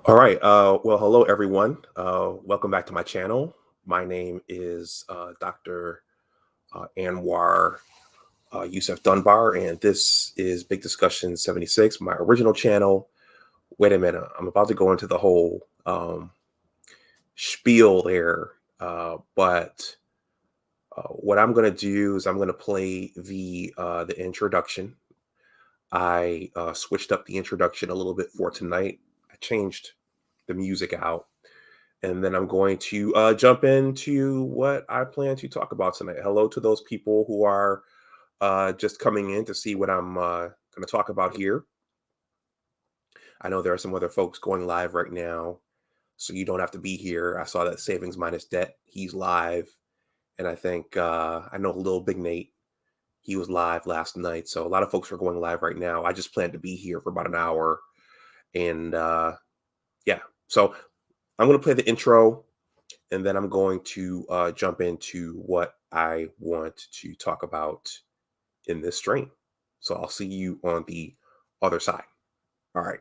All right. Well, hello, everyone. Welcome back to my channel. My name is Dr. Anwar Yusuf Dunbar, and this is Big Discussion 76, my original channel. Wait a minute. I'm about to go into the whole spiel there. But what I'm going to do is I'm going to play the introduction. I switched up the introduction a little bit for tonight. I changed the music out. And then I'm going to jump into what I plan to talk about tonight. Hello to those people who are just coming in to see what I'm going to talk about here. I know there are some other folks going live right now, so you don't have to be here. I saw that Savings Minus Debt, he's live. And I think I know Lil Big Nate, he was live last night. So a lot of folks are going live right now. I just plan to be here for about an hour. And yeah, so I'm going to play the intro. And then I'm going to jump into what I want to talk about in this stream. So I'll see you on the other side. All right.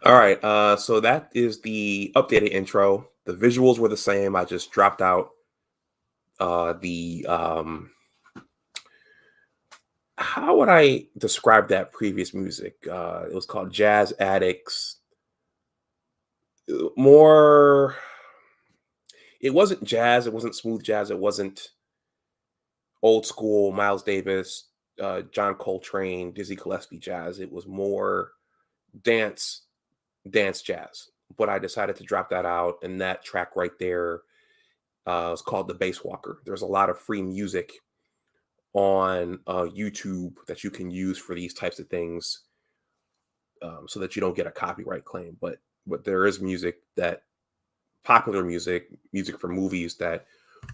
All right. So that is the updated intro. The visuals were the same. I just dropped out the how would I describe that previous music? It was called Jazz Addicts. More, it wasn't jazz. It wasn't smooth jazz. It wasn't old school Miles Davis, John Coltrane, Dizzy Gillespie jazz. It was more dance, dance jazz. But I decided to drop that out, and that track right there is called The Bass Walker. There's a lot of free music on YouTube that you can use for these types of things, so that you don't get a copyright claim. But there is music that popular music for movies that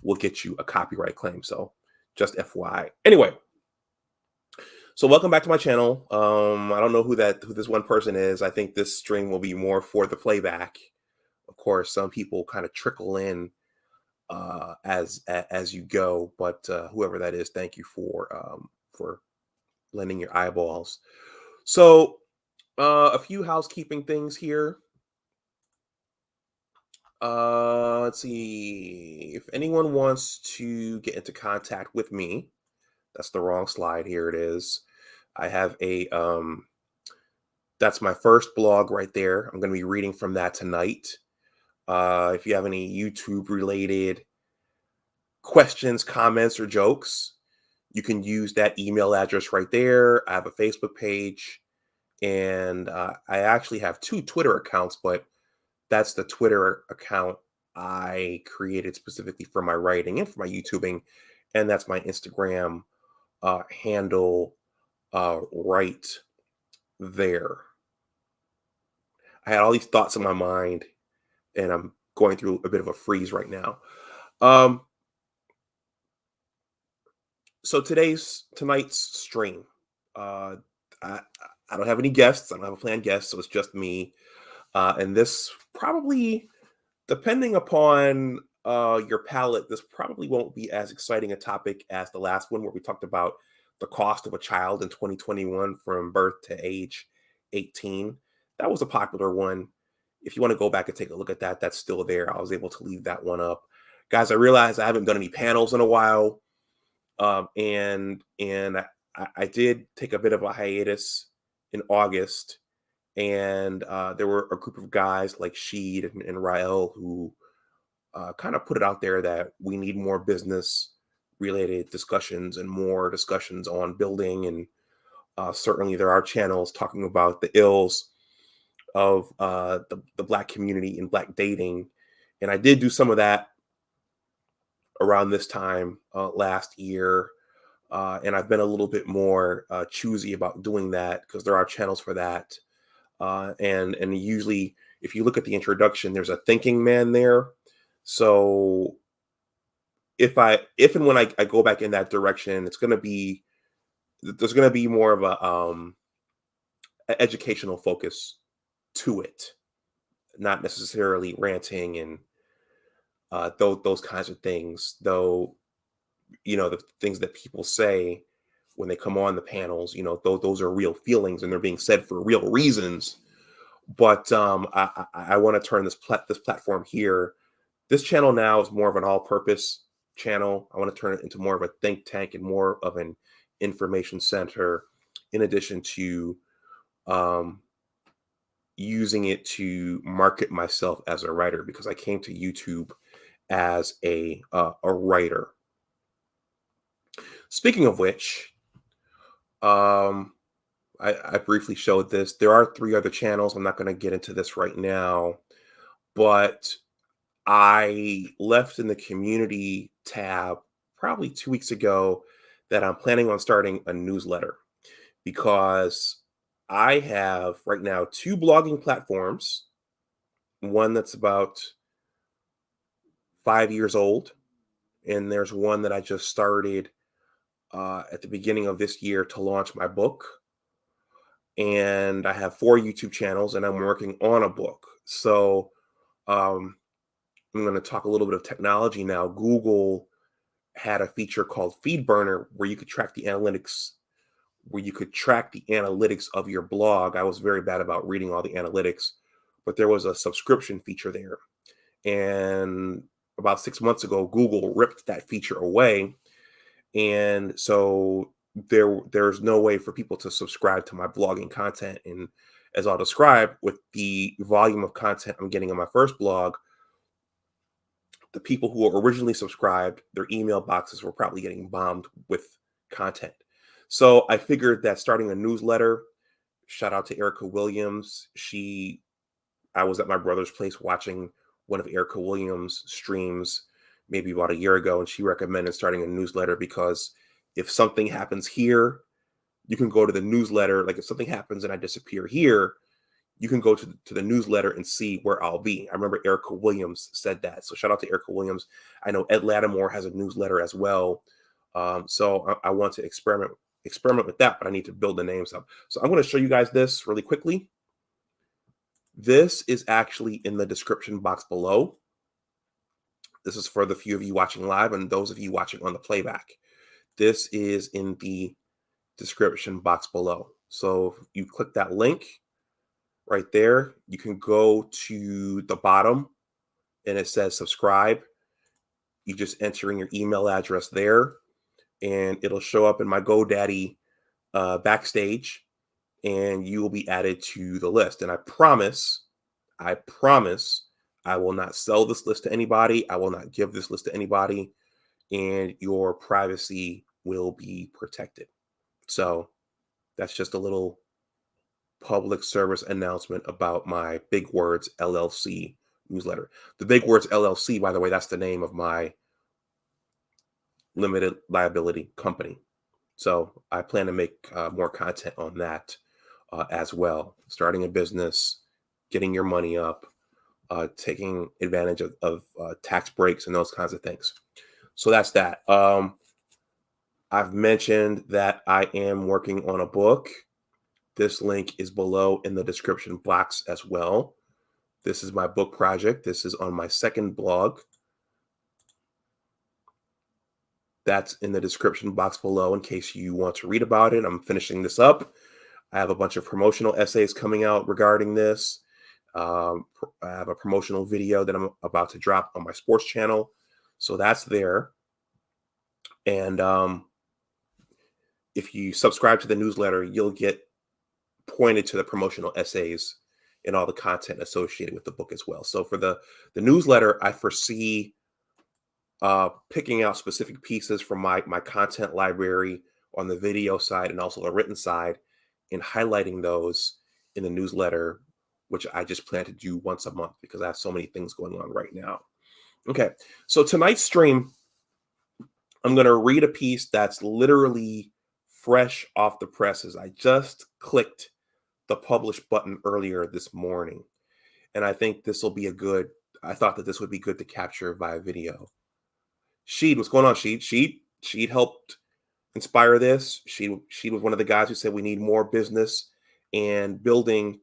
will get you a copyright claim. So just FYI. Anyway, so welcome back to my channel. I don't know who this one person is. I think this stream will be more for the playback. Of course, some people kind of trickle in as you go, but whoever that is, thank you for lending your eyeballs. So a few housekeeping things here. Let's see. If anyone wants to get into contact with me, that's the wrong slide. Here it is. I have a that's my first blog right there. I'm going to be reading from that tonight. If you have any YouTube related questions, comments, or jokes, You can use that email address right there. I have a Facebook page, and I actually have two Twitter accounts, but that's the Twitter account I created specifically for my writing and for my YouTubing, and that's my Instagram handle right there. I had all these thoughts in my mind, and I'm going through a bit of a freeze right now. Um, so tonight's stream, uh, I I don't have any guests. I don't have a planned guest, so it's just me. And this probably, depending upon your palate, this probably won't be as exciting a topic as the last one where we talked about the cost of a child in 2021 from birth to age 18. That was a popular one. If you want to go back and take a look at that, that's still there. I was able to leave that one up. Guys, I realized I haven't done any panels in a while. And I did take a bit of a hiatus in August, and there were a group of guys like Sheed and Rael who kind of put it out there that we need more business related discussions and more discussions on building. And certainly there are channels talking about the ills of the Black community and Black dating. And I did do some of that around this time last year. And I've been a little bit more choosy about doing that because there are channels for that. And usually, if you look at the introduction, there's a thinking man there. So if and when I go back in that direction, there's gonna be more of a educational focus to it, not necessarily ranting and those kinds of things. Though the things that people say when they come on the panels, those are real feelings and they're being said for real reasons. But I want to turn this platform here. This channel now is more of an all-purpose channel. I want to turn it into more of a think tank and more of an information center, in addition to using it to market myself as a writer, because I came to YouTube as a writer. Speaking of which, I briefly showed this. There are three other channels. I'm not going to get into this right now, but I left in the community tab probably 2 weeks ago that I'm planning on starting a newsletter, because I have right now two blogging platforms. One that's about 5 years old, and there's one that I just started at the beginning of this year to launch my book. And I have 4 YouTube channels, and I'm working on a book. So um, I'm going to talk a little bit of technology now. Google had a feature called FeedBurner where you could track the analytics of your blog. I was very bad about reading all the analytics, but there was a subscription feature there. And about 6 months ago, Google ripped that feature away. And so there's no way for people to subscribe to my blogging content. And as I'll describe, with the volume of content I'm getting on my first blog, the people who were originally subscribed, their email boxes were probably getting bombed with content. So I figured that starting a newsletter, shout out to Erica Williams. I was at my brother's place watching one of Erica Williams' streams maybe about a year ago, and she recommended starting a newsletter because if something happens here, you can go to the newsletter. Like if something happens and I disappear here, you can go to the newsletter and see where I'll be. I remember Erica Williams said that. So shout out to Erica Williams. I know Ed Lattimore has a newsletter as well. So I want to experiment with that, but I need to build the names up. So I'm going to show you guys this really quickly. This is actually in the description box below. This is for the few of you watching live and those of you watching on the playback. This is in the description box below. So if you click that link right there, you can go to the bottom and it says subscribe. You just enter in your email address there and it'll show up in my GoDaddy backstage, and you will be added to the list. And I promise, I will not sell this list to anybody. I will not give this list to anybody. And your privacy will be protected. So that's just a little public service announcement about my Big Words LLC newsletter. The Big Words LLC, by the way, that's the name of my limited liability company. So I plan to make more content on that as well. Starting a business, getting your money up, taking advantage of tax breaks and those kinds of things. So that's that. I've mentioned that I am working on a book. This link is below in the description box as well. This is my book project. This is on my second blog. That's in the description box below in case you want to read about it. I'm finishing this up. I have a bunch of promotional essays coming out regarding this. I have a promotional video that I'm about to drop on my sports channel. So that's there. And if you subscribe to the newsletter, you'll get pointed to the promotional essays and all the content associated with the book as well. So for the newsletter, I foresee picking out specific pieces from my content library on the video side and also the written side and highlighting those in the newsletter, which I just plan to do once a month because I have so many things going on right now. Okay, so tonight's stream, I'm going to read a piece that's literally fresh off the presses. I just clicked the publish button earlier this morning, and I think this will be I thought that this would be good to capture via video. Sheed, what's going on, Sheed? Sheed helped inspire this. Sheed was one of the guys who said we need more business and building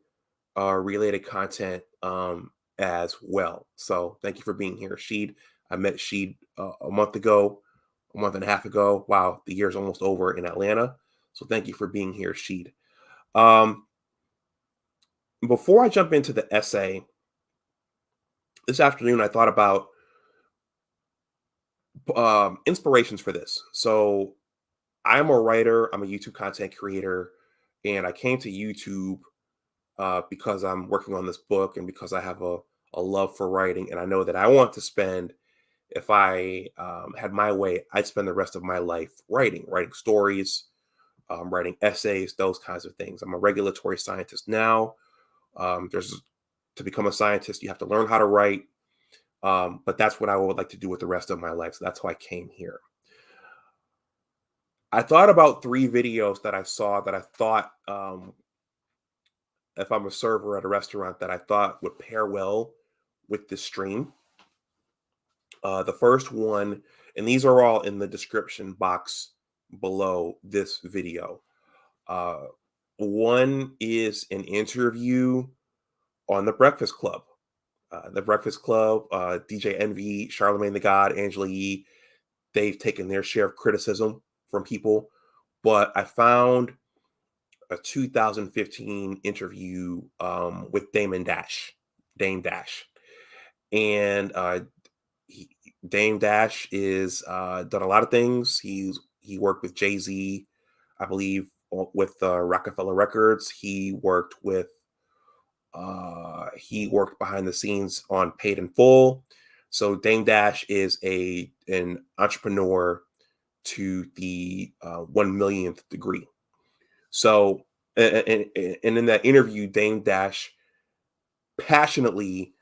related content as well. So thank you for being here, Sheed. I met Sheed a month and a half ago. Wow, the year's almost over in Atlanta. So thank you for being here, Sheed. Before I jump into the essay, this afternoon I thought about inspirations for this. So I'm a writer, I'm a YouTube content creator, and I came to YouTube because I'm working on this book and because I have a love for writing. And I know that I want to spend, if I had my way, I'd spend the rest of my life writing stories, writing essays, those kinds of things. I'm a regulatory scientist now. To become a scientist, you have to learn how to write. But that's what I would like to do with the rest of my life. So that's why I came here. I thought about 3 videos that I saw that I thought, if I'm a server at a restaurant, that I thought would pair well with this stream. The first one, and these are all in the description box below this video. One is an interview on The Breakfast Club. The Breakfast Club, DJ Envy, Charlemagne the God, Angela Yee, they've taken their share of criticism from people. But I found a 2015 interview with Dame Dash. And Dame Dash is done a lot of things. He worked with Jay-Z, I believe, with Rockefeller Records. He worked behind the scenes on Paid in Full. So Dame Dash is an entrepreneur to the 1 millionth degree. So, and in that interview, Dame Dash passionately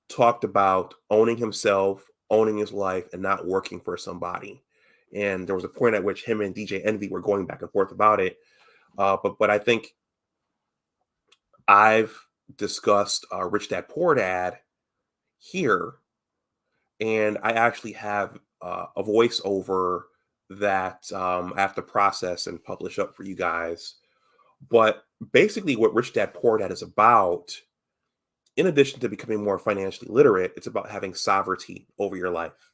talked about owning himself, owning his life, and not working for somebody. And there was a point at which him and DJ Envy were going back and forth about it. But I think I've discussed Rich Dad Poor Dad here, and I actually have a voiceover that I have to process and publish up for you guys. But basically what Rich Dad Poor Dad is about, in addition to becoming more financially literate, it's about having sovereignty over your life.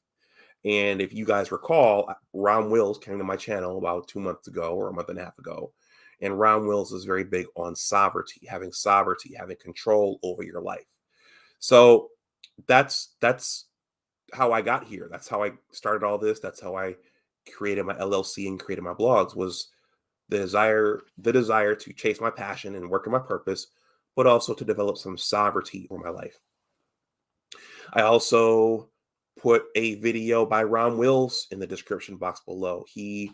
And if you guys recall, Ron Wills came to my channel about 2 months ago or a month and a half ago. And Ron Wills is very big on sovereignty, having control over your life. So that's how I got here. That's how I started all this. That's how I created my LLC and created my blogs, was the desire to chase my passion and work in my purpose, but also to develop some sovereignty over my life. I also put a video by Ron Wills in the description box below. He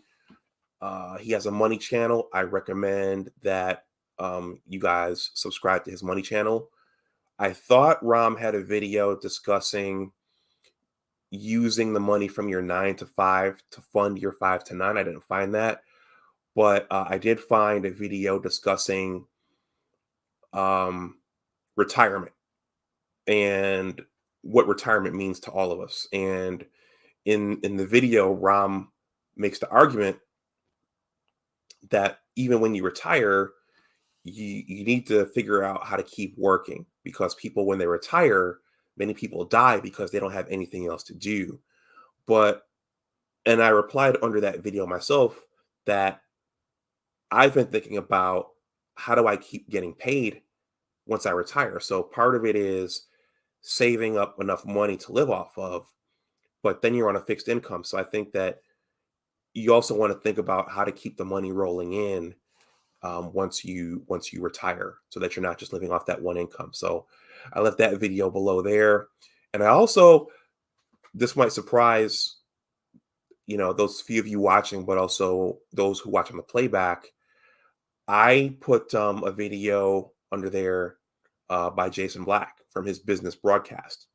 He has a money channel. I recommend that you guys subscribe to his money channel. I thought Ram had a video discussing using the money from your 9 to 5 to fund your 5 to 9. I didn't find that, but I did find a video discussing um, retirement and what retirement means to all of us. And in the video, Ram makes the argument that even when you retire, you need to figure out how to keep working, because people, when they retire, many people die because they don't have anything else to do. But and I replied under that video myself that I've been thinking about, how do I keep getting paid once I retire? So part of it is saving up enough money to live off of, but then you're on a fixed income. So I think that you also want to think about how to keep the money rolling in once you retire, so that you're not just living off that one income. So I left that video below there, and I also, this might surprise those few of you watching, but also those who watch on the playback. I put a video under there by Jason Black from his business broadcast,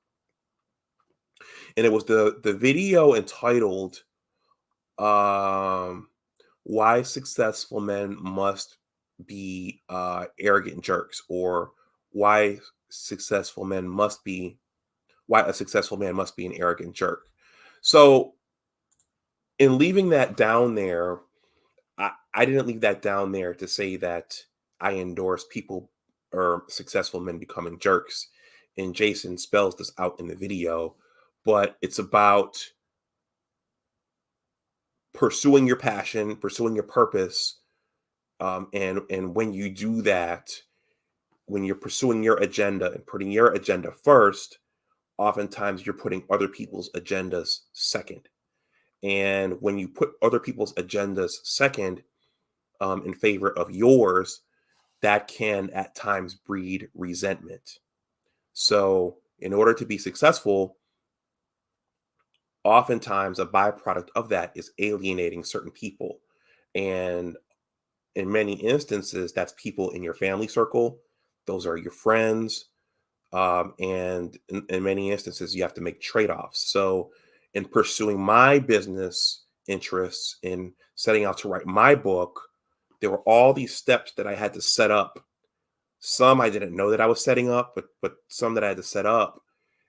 and it was the video entitled um, "Why Successful Men Must Be Arrogant Jerks," or "Why Successful Men Must Be Why a Successful Man Must Be an Arrogant Jerk." So, in leaving that down there, I didn't leave that down there to say that I endorse people or successful men becoming jerks. And Jason spells this out in the video, but it's about pursuing your passion, pursuing your purpose, and when you do that, when you're pursuing your agenda and putting your agenda first, oftentimes you're putting other people's agendas second. And when you put other people's agendas second, in favor of yours, that can at times breed resentment. So, in order to be successful, oftentimes a byproduct of that is alienating certain people. And in many instances, that's people in your family circle, those are your friends. And in many instances, you have to make trade offs. So, in pursuing my business interests, in setting out to write my book, there were all these steps that I had to set up. Some I didn't know that I was setting up, but some that I had to set up.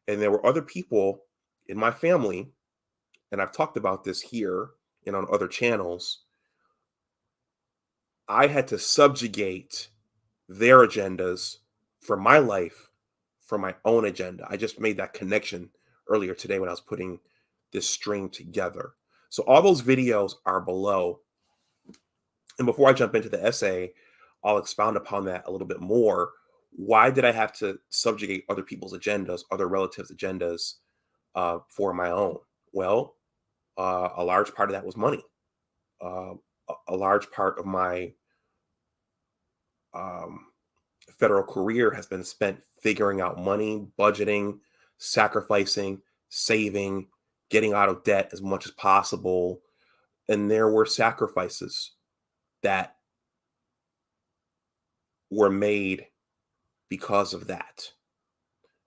And there were other people in my family, and I've talked about this here and on other channels. I had to subjugate their agendas for my life, for my own agenda. I just made that connection earlier today when I was putting this string together. So all those videos are below. And before I jump into the essay, I'll expound upon that a little bit more. Why did I have to subjugate other people's agendas, other relatives' agendas, for my own? Well, a large part of that was money. Uh, a large part of my um, federal career has been spent figuring out money, budgeting, sacrificing, saving, getting out of debt as much as possible. And there were sacrifices that were made because of that.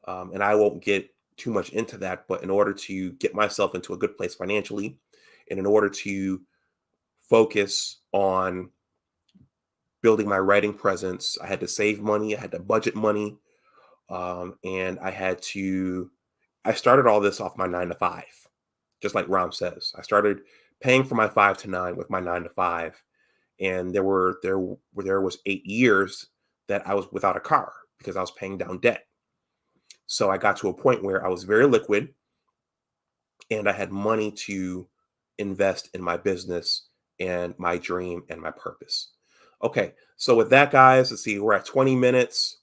And I won't get too much into that, but in order to get myself into a good place financially, and in order to focus on building my writing presence, I had to save money, I had to budget money, and I started all this off my 9 to 5, just like Ram says. I started paying for my 5 to 9 with my 9 to 5. And there was 8 years that I was without a car because I was paying down debt. So I got to a point where I was very liquid and I had money to invest in my business and my dream and my purpose. Okay, so with that, guys, let's see, we're at 20 minutes.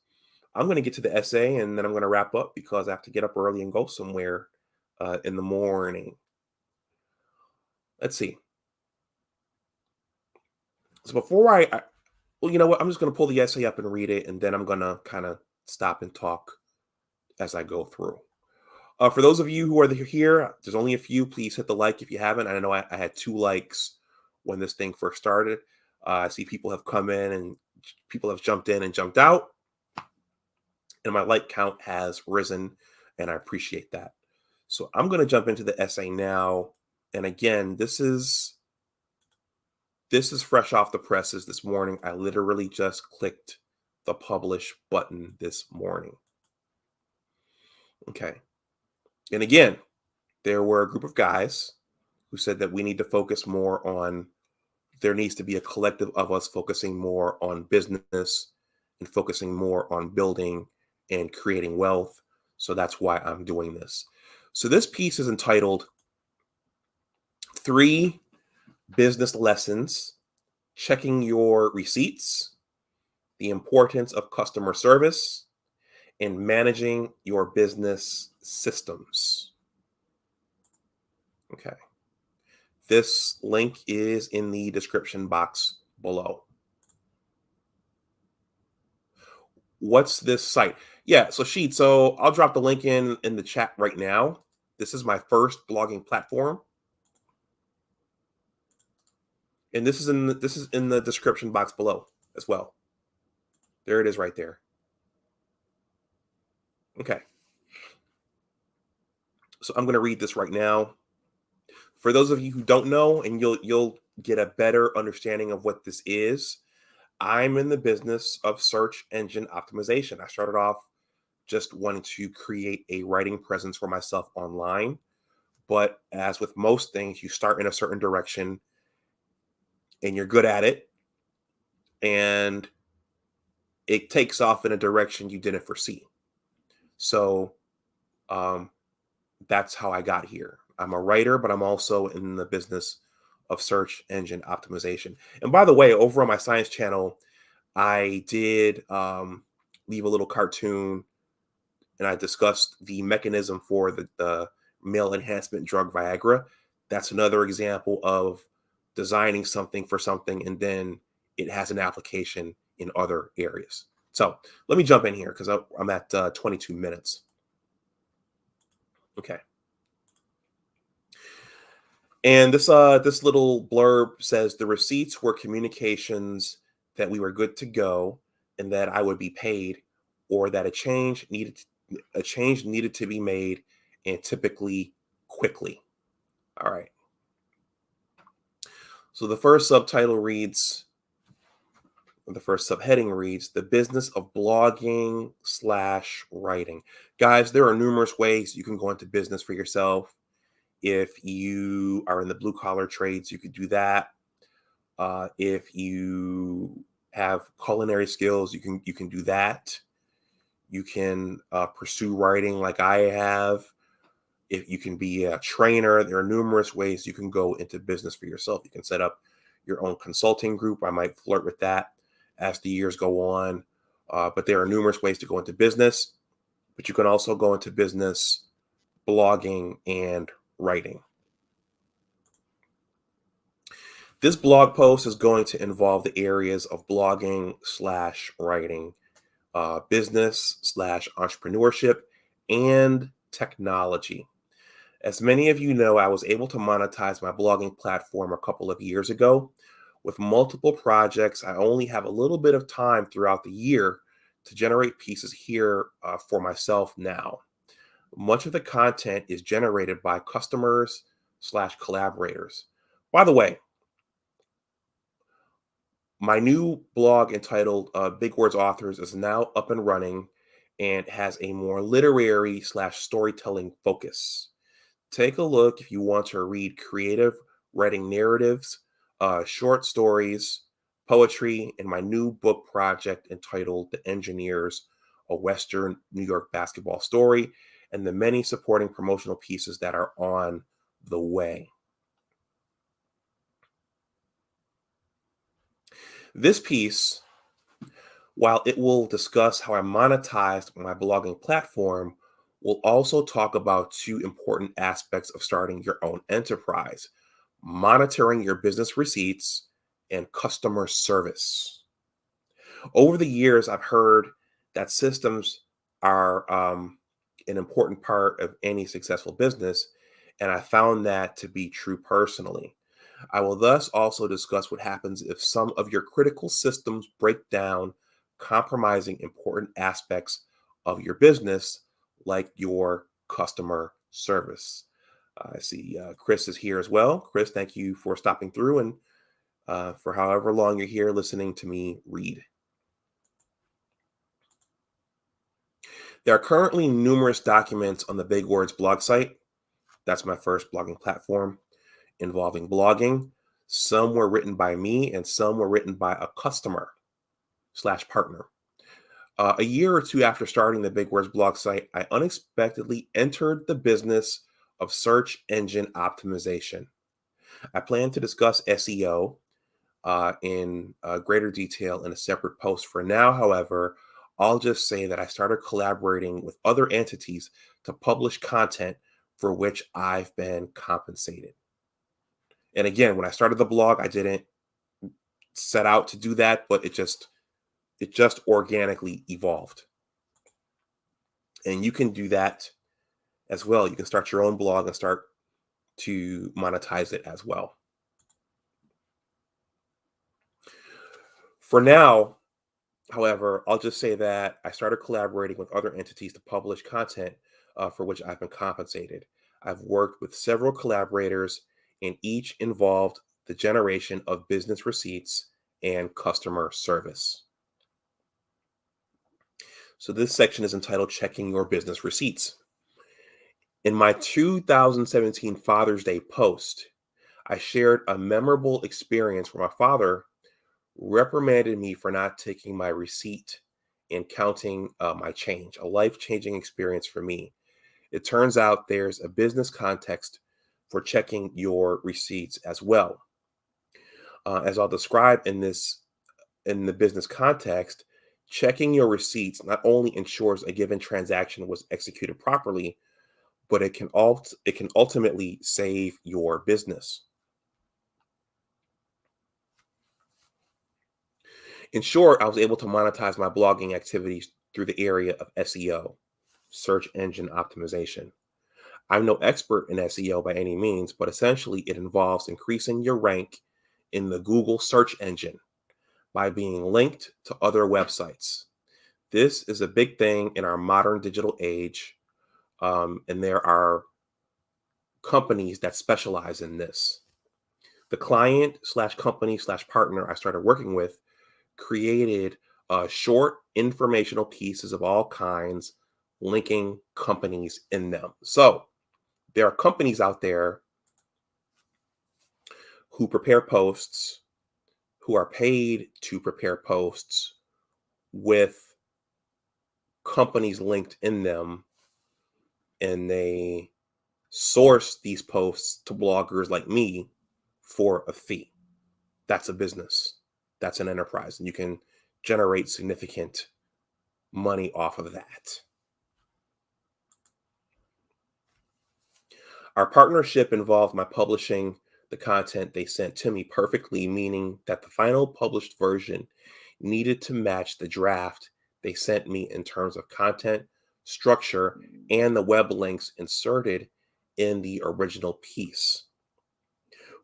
I'm going to get to the essay and then I'm going to wrap up because I have to get up early and go somewhere in the morning. Let's see. So before well, you know what? I'm just going to pull the essay up and read it, and then I'm going to kind of stop and talk as I go through. For those of you who are here, there's only a few. Please hit the like if you haven't. I know I had 2 likes when this thing first started. I see people have come in and people have jumped in and jumped out, and my like count has risen, and I appreciate that. So I'm going to jump into the essay now. And again, this is fresh off the presses this morning. I literally just clicked the publish button this morning. Okay. And again, there were a group of guys who said that we need to focus more on, there needs to be a collective of us focusing more on business and focusing more on building and creating wealth. So that's why I'm doing this. So this piece is entitled 3 Business Lessons, Checking Your Receipts, the Importance of Customer Service, and Managing Your Business Systems. Okay. This link is in the description box below. What's this site? Yeah, so I'll drop the link in the chat right now. This is my first blogging platform. And this is in the description box below as well. There it is right there. Okay. So I'm going to read this right now. For those of you who don't know, and you'll get a better understanding of what this is, I'm in the business of search engine optimization. I started off just wanting to create a writing presence for myself online. But as with most things, you start in a certain direction and you're good at it, and it takes off in a direction you didn't foresee. So that's how I got here. I'm a writer, but I'm also in the business of search engine optimization. And by the way, over on my science channel, I did leave a little cartoon, and I discussed the mechanism for the male enhancement drug Viagra. That's another example of designing something for something, and then it has an application in other areas. So let me jump in here because I'm at 22 minutes. Okay. And this little blurb says the receipts were communications that we were good to go and that I would be paid, or that a change needed to be made, and typically quickly. All right. So the first subheading reads, the business of blogging / writing. Guys, there are numerous ways you can go into business for yourself. If you are in the blue collar trades, you could do that. If you have culinary skills, you can do that. You can pursue writing like I have. If you can be a trainer, there are numerous ways you can go into business for yourself. You can set up your own consulting group. I might flirt with that as the years go on. But there are numerous ways to go into business. But you can also go into business blogging and writing. This blog post is going to involve the areas of blogging / writing, business / entrepreneurship, and technology. As many of you know, I was able to monetize my blogging platform a couple of years ago. With multiple projects, I only have a little bit of time throughout the year to generate pieces here for myself now. Much of the content is generated by customers / collaborators. By the way, my new blog entitled Big Words Authors is now up and running and has a more literary / storytelling focus. Take a look if you want to read creative writing narratives, short stories, poetry, and my new book project entitled The Engineers, a Western New York basketball story, and the many supporting promotional pieces that are on the way. This piece, while it will discuss how I monetized my blogging platform, will also talk about 2 important aspects of starting your own enterprise: monitoring your business receipts and customer service. Over the years, I've heard that systems are an important part of any successful business, and I found that to be true personally. I will thus also discuss what happens if some of your critical systems break down, compromising important aspects of your business, like your customer service. I see Chris is here as well. Chris, thank you for stopping through and for however long you're here listening to me read. There are currently numerous documents on the Big Words blog site. That's my first blogging platform involving blogging. Some were written by me and some were written by a customer/partner. A year or two after starting the Big Words blog site, I unexpectedly entered the business of search engine optimization. I plan to discuss SEO in greater detail in a separate post. For now, however, I'll just say that I started collaborating with other entities to publish content for which I've been compensated. And again, when I started the blog, I didn't set out to do that, but it just organically evolved. And you can do that as well. You can start your own blog and start to monetize it as well. For now, however, I'll just say that I started collaborating with other entities to publish content for which I've been compensated. I've worked with several collaborators, and each involved the generation of business receipts and customer service. So, this section is entitled Checking Your Business Receipts. In my 2017 Father's Day post, I shared a memorable experience where my father reprimanded me for not taking my receipt and counting my change, a life changing experience for me. It turns out there's a business context for checking your receipts as well. As I'll describe in the business context, checking your receipts not only ensures a given transaction was executed properly, but it can ultimately save your business. In short, I was able to monetize my blogging activities through the area of SEO, search engine optimization. I'm no expert in SEO by any means, but essentially it involves increasing your rank in the Google search engine by being linked to other websites. This is a big thing in our modern digital age, and there are companies that specialize in this. The client/company/partner I started working with created short informational pieces of all kinds linking companies in them. So there are companies out there who prepare posts, who are paid to prepare posts with companies linked in them, and they source these posts to bloggers like me for a fee. That's a business. That's an enterprise, and you can generate significant money off of that. Our partnership involved my publishing the content they sent to me perfectly, meaning that the final published version needed to match the draft they sent me in terms of content, structure, and the web links inserted in the original piece.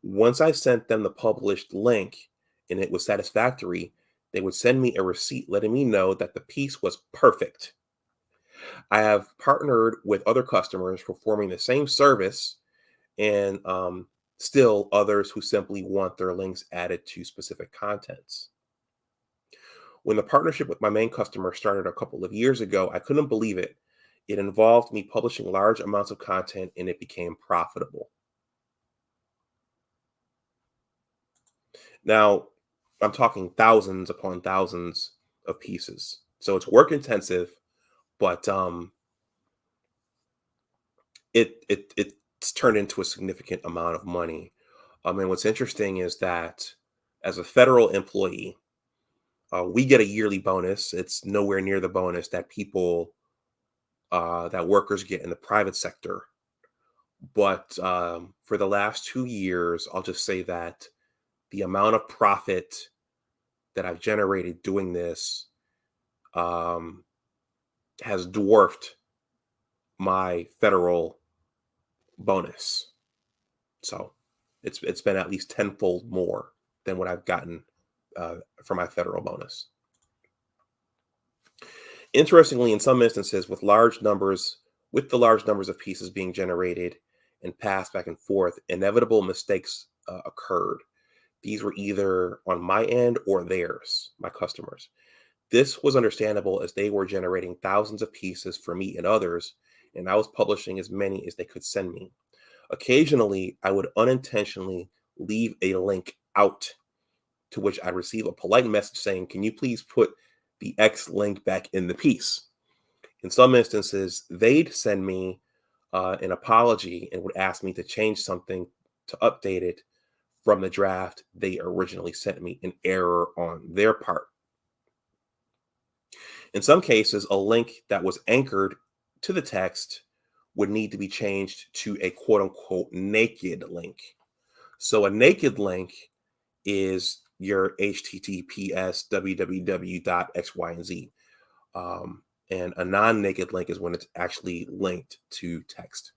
Once I sent them the published link and it was satisfactory, they would send me a receipt letting me know that the piece was perfect. I have partnered with other customers performing the same service and still others who simply want their links added to specific contents. When the partnership with my main customer started a couple of years ago, I couldn't believe it. It involved me publishing large amounts of content and it became profitable. Now, I'm talking thousands upon thousands of pieces. So it's work intensive, but it's turned into a significant amount of money. And what's interesting is that as a federal employee, we get a yearly bonus. It's nowhere near the bonus that that workers get in the private sector. But for the last 2 years, I'll just say that the amount of profit that I've generated doing this um, has dwarfed my federal bonus. So It's been at least tenfold more than what I've gotten for my federal bonus. Interestingly, in some instances, with the large numbers of pieces being generated and passed back and forth, inevitable mistakes occurred. These were either on my end or theirs, my customers. This was understandable as they were generating thousands of pieces for me and others, and I was publishing as many as they could send me. Occasionally, I would unintentionally leave a link out, to which I'd receive a polite message saying, "Can you please put the X link back in the piece?" In some instances, they'd send me an apology and would ask me to change something to update it from the draft they originally sent me, an error on their part. In some cases, a link that was anchored to the text would need to be changed to a quote unquote naked link. So a naked link is your HTTPS www.x, y, and z. And a non-naked link is when it's actually linked to text.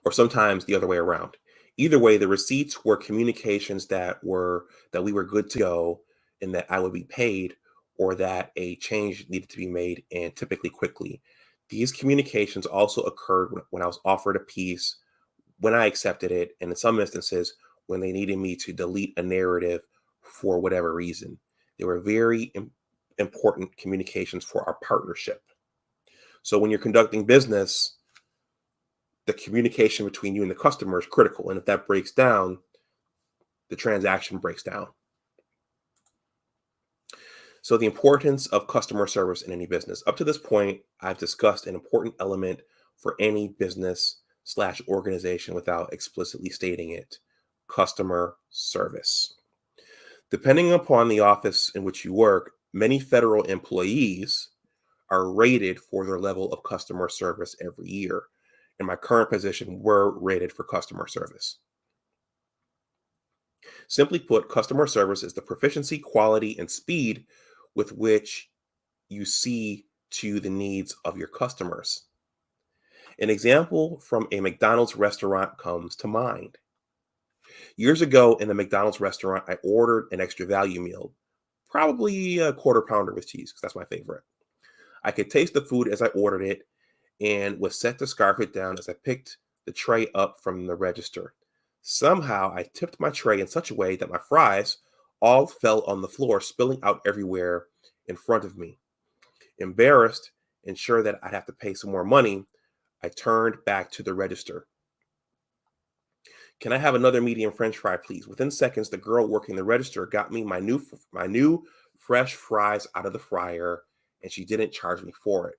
Or sometimes the other way around. Either way, the receipts were communications that we were good to go and that I would be paid, or that a change needed to be made, and typically quickly. These communications also occurred when I was offered a piece, when I accepted it, and in some instances when they needed me to delete a narrative for whatever reason. They were very important communications for our partnership. So when you're conducting business, the communication between you and the customer is critical. And if that breaks down, the transaction breaks down. So the importance of customer service in any business. Up to this point, I've discussed an important element for any business/organization without explicitly stating it: customer service. Depending upon the office in which you work, many federal employees are rated for their level of customer service every year. In my current position, we're rated for customer service. Simply put, customer service is the proficiency, quality, and speed with which you see to the needs of your customers. An example from a McDonald's restaurant comes to mind. Years ago in a McDonald's restaurant, I ordered an extra value meal, probably a quarter pounder with cheese, because that's my favorite. I could taste the food as I ordered it and was set to scarf it down as I picked the tray up from the register. Somehow I tipped my tray in such a way that my fries all fell on the floor, spilling out everywhere in front of me. Embarrassed and sure that I'd have to pay some more money, I turned back to the register. "Can I have another medium French fry, please?" Within seconds, the girl working the register got me my new fresh fries out of the fryer, and she didn't charge me for it.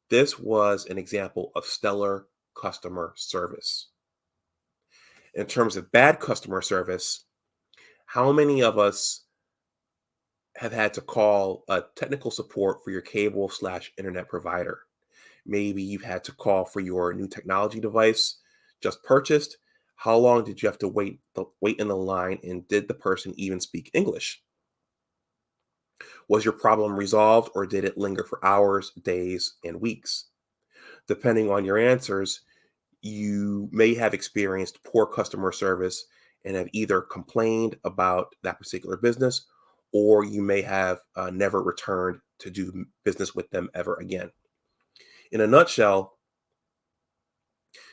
This was an example of stellar customer service. In terms of bad customer service, how many of us have had to call a technical support for your cable/internet provider? Maybe you've had to call for your new technology device just purchased. How long did you have to wait in the line, and did the person even speak English? Was your problem resolved, or did it linger for hours, days, and weeks? Depending on your answers, you may have experienced poor customer service and have either complained about that particular business, or you may have never returned to do business with them ever again. In a nutshell,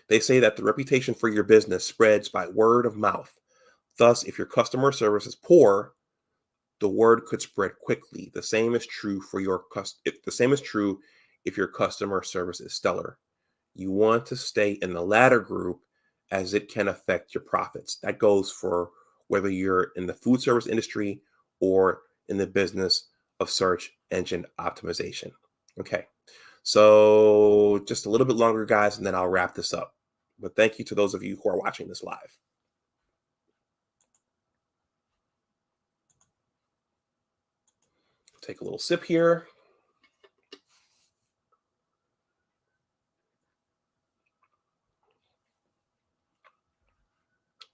they say that the reputation for your business spreads by word of mouth. Thus, if your customer service is poor, the word could spread quickly. The same is true if your customer service is stellar. You want to stay in the latter group, as it can affect your profits. That goes for whether you're in the food service industry or in the business of search engine optimization. Okay, so just a little bit longer, guys, and then I'll wrap this up. But thank you to those of you who are watching this live. Take a little sip here.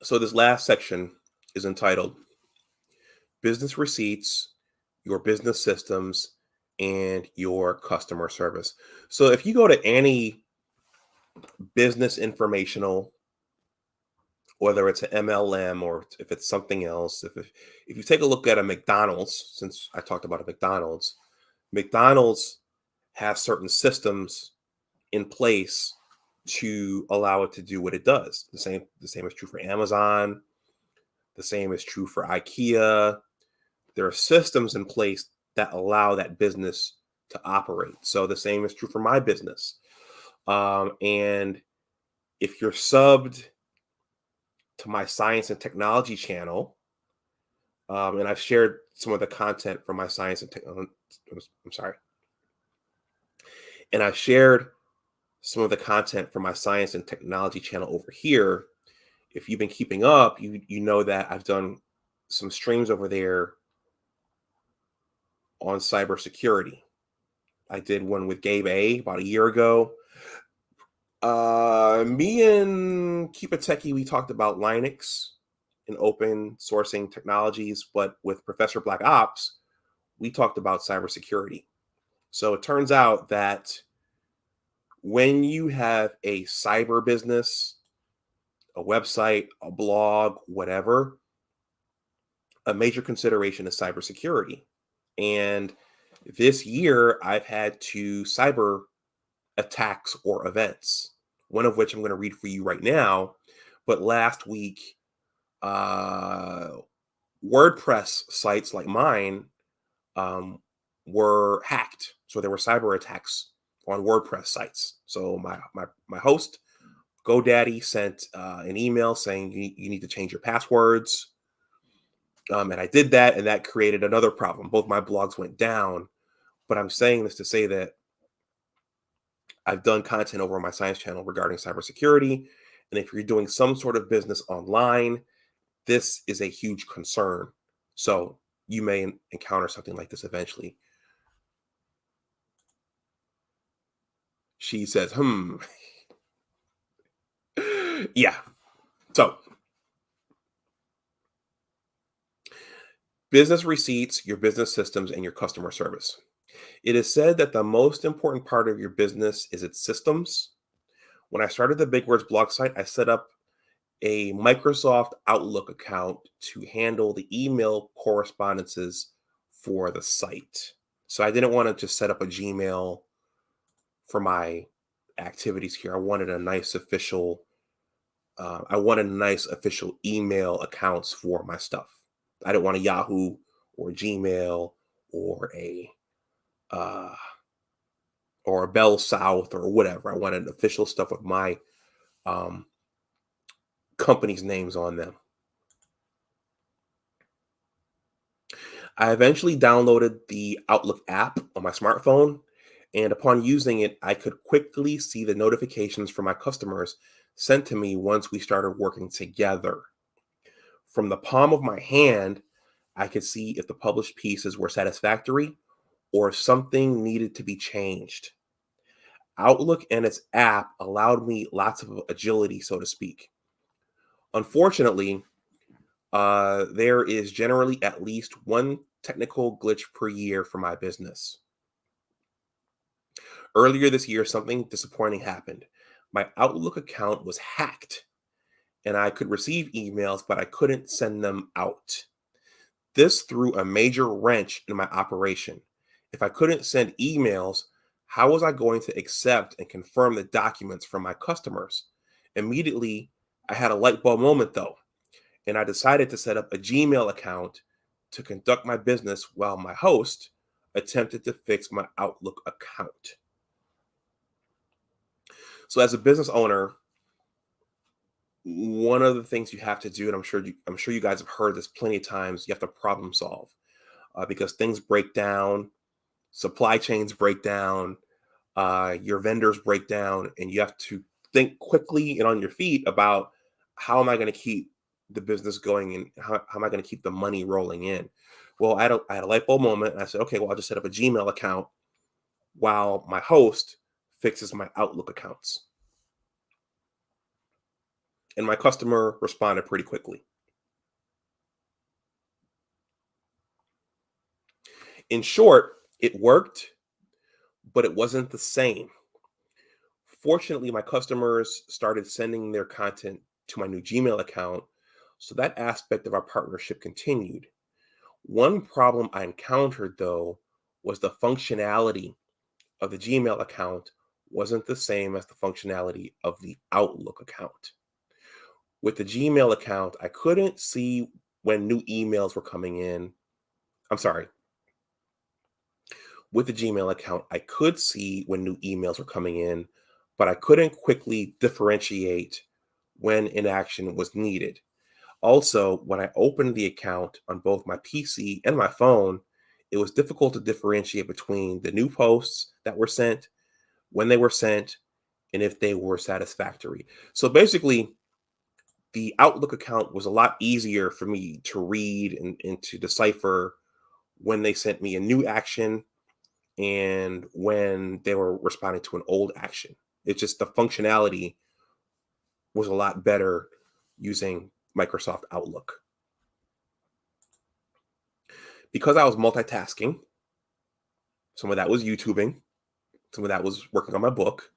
So this last section is entitled Business Receipts, Your Business Systems, and Your Customer Service. So if you go to any business informational, whether it's an MLM or if it's something else. If you take a look at a McDonald's, since I talked about a McDonald's has certain systems in place to allow it to do what it does. The same is true for Amazon. The same is true for IKEA. There are systems in place that allow that business to operate. So the same is true for my business. And if you're subbed to my science and technology channel, and I've shared some of the content from my science and technology, I'm sorry, and I've shared some of the content from my science and technology channel over here. If you've been keeping up, you know that I've done some streams over there on cybersecurity. I did one with Gabe A about a year ago. Me and Keep It Techie, we talked about Linux and open sourcing technologies, but with Professor Black Ops, we talked about cybersecurity. So it turns out that when you have a cyber business, a website, a blog, whatever, a major consideration is cybersecurity. And this year, I've had two cyber attacks or events, one of which I'm going to read for you right now. But last week, WordPress sites like mine were hacked. So there were cyber attacks on WordPress sites. So my host, GoDaddy, sent an email saying you need to change your passwords. And I did that, and that created another problem. Both my blogs went down. But I'm saying this to say that I've done content over on my science channel regarding cybersecurity. And if you're doing some sort of business online, this is a huge concern. So you may encounter something like this eventually. She says, yeah. So business receipts, your business systems, and your customer service. It is said that the most important part of your business is its systems. When I started the Big Words blog site, I set up a Microsoft Outlook account to handle the email correspondences for the site. So I didn't want to just set up a Gmail for my activities here. I wanted nice official email accounts for my stuff. I didn't want a Yahoo or Gmail or a Bell South or whatever. I wanted official stuff with my company's names on them. I eventually downloaded the Outlook app on my smartphone, and upon using it, I could quickly see the notifications from my customers sent to me once we started working together. From the palm of my hand, I could see if the published pieces were satisfactory or if something needed to be changed. Outlook and its app allowed me lots of agility, so to speak. Unfortunately, there is generally at least one technical glitch per year for my business. Earlier this year, something disappointing happened. My Outlook account was hacked, and I could receive emails, but I couldn't send them out. This threw a major wrench in my operation. If I couldn't send emails, how was I going to accept and confirm the documents from my customers? Immediately, I had a light bulb moment though, and I decided to set up a Gmail account to conduct my business while my host attempted to fix my Outlook account. So as a business owner, one of the things you have to do, and I'm sure you guys have heard this plenty of times, you have to problem solve because things break down, supply chains break down, your vendors break down, and you have to think quickly and on your feet about how am I going to keep the business going and how am I going to keep the money rolling in. Well, I had a light bulb moment, and I said, okay, well, I'll just set up a Gmail account while my host fixes my Outlook accounts. And my customer responded pretty quickly. In short, it worked, but it wasn't the same. Fortunately, my customers started sending their content to my new Gmail account, so that aspect of our partnership continued. One problem I encountered, though, was the functionality of the Gmail account wasn't the same as the functionality of the Outlook account. With the Gmail account, I couldn't see when new emails were coming in. I'm sorry. With the Gmail account, I could see when new emails were coming in, but I couldn't quickly differentiate when inaction was needed. Also, when I opened the account on both my PC and my phone, it was difficult to differentiate between the new posts that were sent, when they were sent, and if they were satisfactory. So basically, the Outlook account was a lot easier for me to read and to decipher when they sent me a new action and when they were responding to an old action. It's just the functionality was a lot better using Microsoft Outlook. Because I was multitasking, some of that was YouTubing, some of that was working on my book,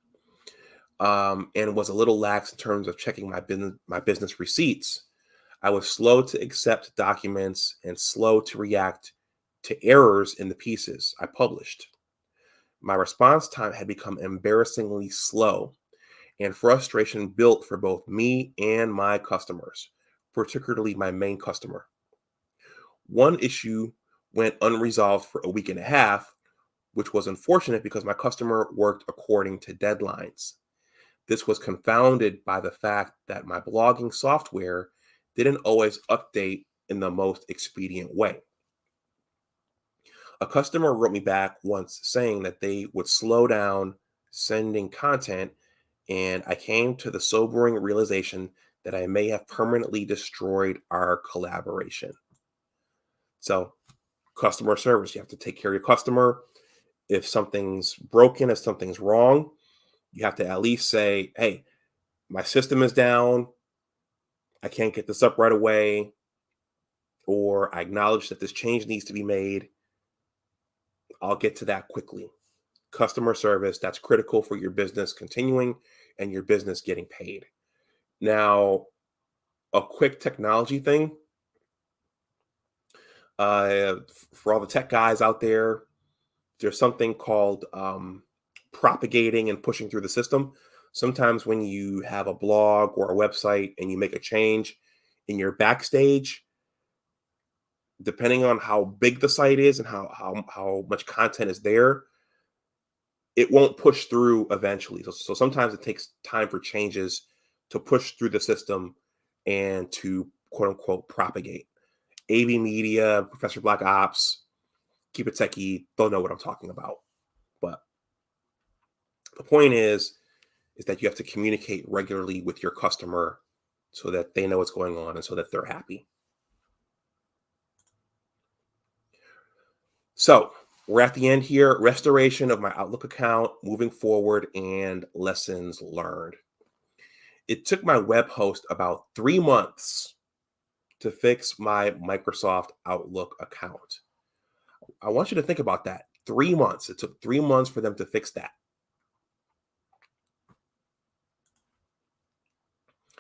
and was a little lax in terms of checking my business receipts. I was slow to accept documents and slow to react to errors in the pieces I published. My response time had become embarrassingly slow, and frustration built for both me and my customers, particularly my main customer. One issue went unresolved for a week and a half, which was unfortunate because my customer worked according to deadlines. This was confounded by the fact that my blogging software didn't always update in the most expedient way. A customer wrote me back once saying that they would slow down sending content, and I came to the sobering realization that I may have permanently destroyed our collaboration. So, customer service, you have to take care of your customer. If something's broken, if something's wrong, you have to at least say, hey, my system is down. I can't get this up right away. Or I acknowledge that this change needs to be made. I'll get to that quickly. Customer service, that's critical for your business continuing and your business getting paid. Now, a quick technology thing for all the tech guys out there, there's something called propagating and pushing through the system. Sometimes when you have a blog or a website and you make a change in your backstage, depending on how big the site is and how much content is there, it won't push through eventually. So sometimes it takes time for changes to push through the system and to quote unquote propagate. AV Media, Professor Black Ops, Keep It Techie, they'll know what I'm talking about. But the point is that you have to communicate regularly with your customer so that they know what's going on and so that they're happy. So we're at the end here. Restoration of my Outlook account, moving forward, and lessons learned. It took my web host about 3 months to fix my Microsoft Outlook account. I want you to think about that. 3 months. It took 3 months for them to fix that.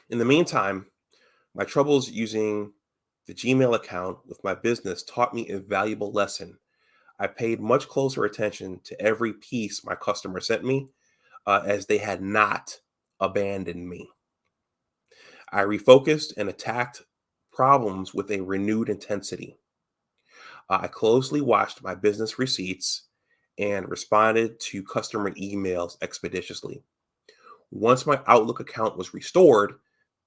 In the meantime, my troubles using the Gmail account with my business taught me a valuable lesson. I paid much closer attention to every piece my customer sent me, as they had not abandoned me. I refocused and attacked problems with a renewed intensity. I closely watched my business receipts and responded to customer emails expeditiously. Once my Outlook account was restored,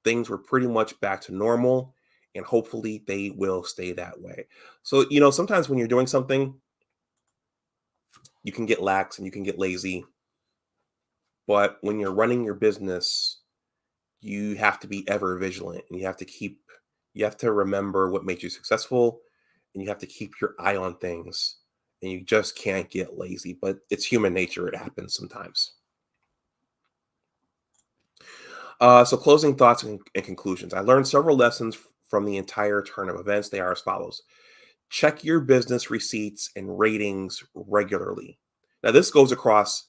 things were pretty much back to normal, and hopefully they will stay that way. So, sometimes when you're doing something, you can get lax and you can get lazy. But when you're running your business, you have to be ever vigilant and you have to remember what made you successful, and you have to keep your eye on things, and you just can't get lazy. But it's human nature. It happens sometimes. So closing thoughts and conclusions. I learned several lessons from the entire turn of events. They are as follows. Check your business receipts and ratings regularly. Now, this goes across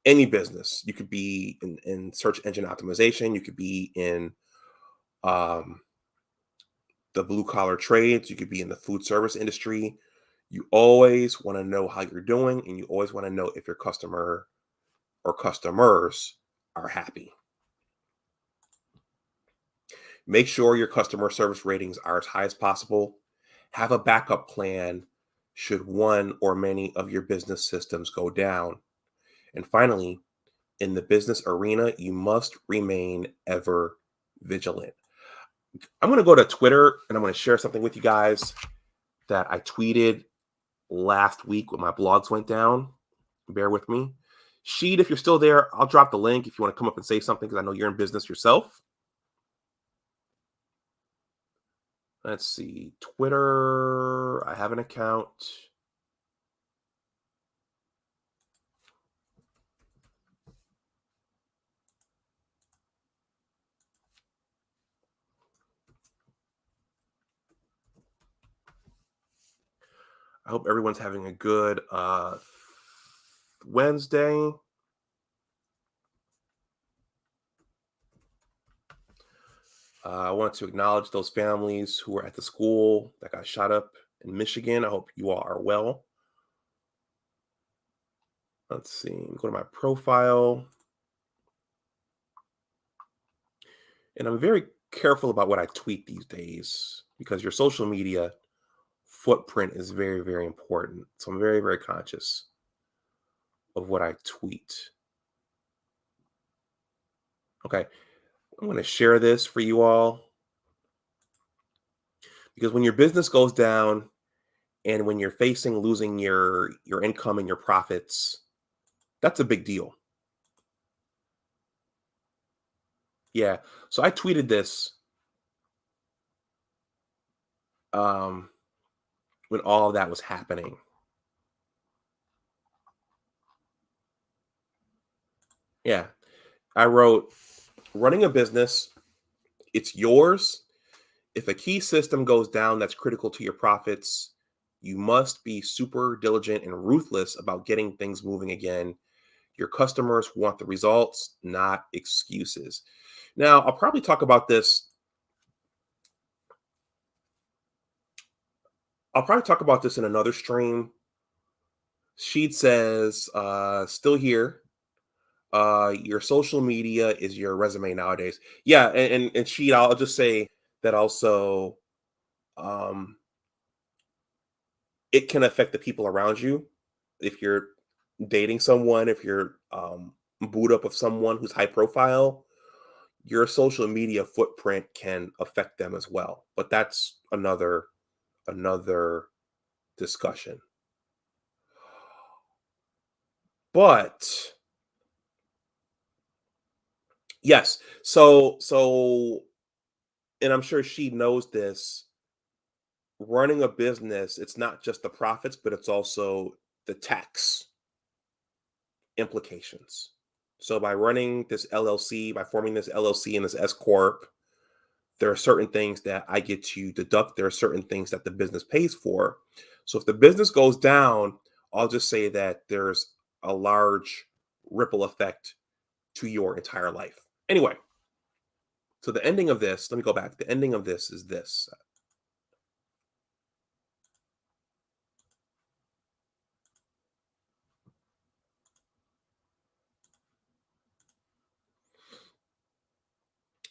Any business. You could be in search engine optimization. You could be in um, the blue collar trades. You could be in the food service industry. You always want to know how you're doing, and you always want to know if your customer or customers are happy. Make sure your customer service ratings are as high as possible. Have a backup plan should one or many of your business systems go down. And finally, in the business arena, you must remain ever vigilant. I'm going to go to Twitter and I'm going to share something with you guys that I tweeted last week when my blogs went down. Bear with me. Sheed, if you're still there, I'll drop the link if you want to come up and say something because I know you're in business yourself. Let's see. Twitter. I have an account. I hope everyone's having a good Wednesday. I want to acknowledge those families who were at the school that got shot up in Michigan. I hope you all are well. Let's see. Go to my profile. And I'm very careful about what I tweet these days because your social media footprint is very, very important. So I'm very, very conscious of what I tweet. Okay. I'm going to share this for you all because when your business goes down and when you're facing losing your income and your profits, that's a big deal. Yeah. So I tweeted this um, when all of that was happening. Yeah. I wrote, running a business, it's yours. If a key system goes down that's critical to your profits, you must be super diligent and ruthless about getting things moving again. Your customers want the results, not excuses. Now, I'll probably talk about this. I'll probably talk about this in another stream. Sheed says, still here. Your social media is your resume nowadays. Yeah, and Sheed, I'll just say that also um it can affect the people around you. If you're dating someone, if you're booed up with someone who's high profile, your social media footprint can affect them as well. But that's another discussion. But yes, so and I'm sure she knows this, running a business, it's not just the profits, but it's also the tax implications. So by running this LLC, by forming this LLC and this S corp, there are certain things that I get to deduct. There are certain things that the business pays for. So if the business goes down, I'll just say that there's a large ripple effect to your entire life. Anyway, so the ending of this, let me go back. The ending of this is this.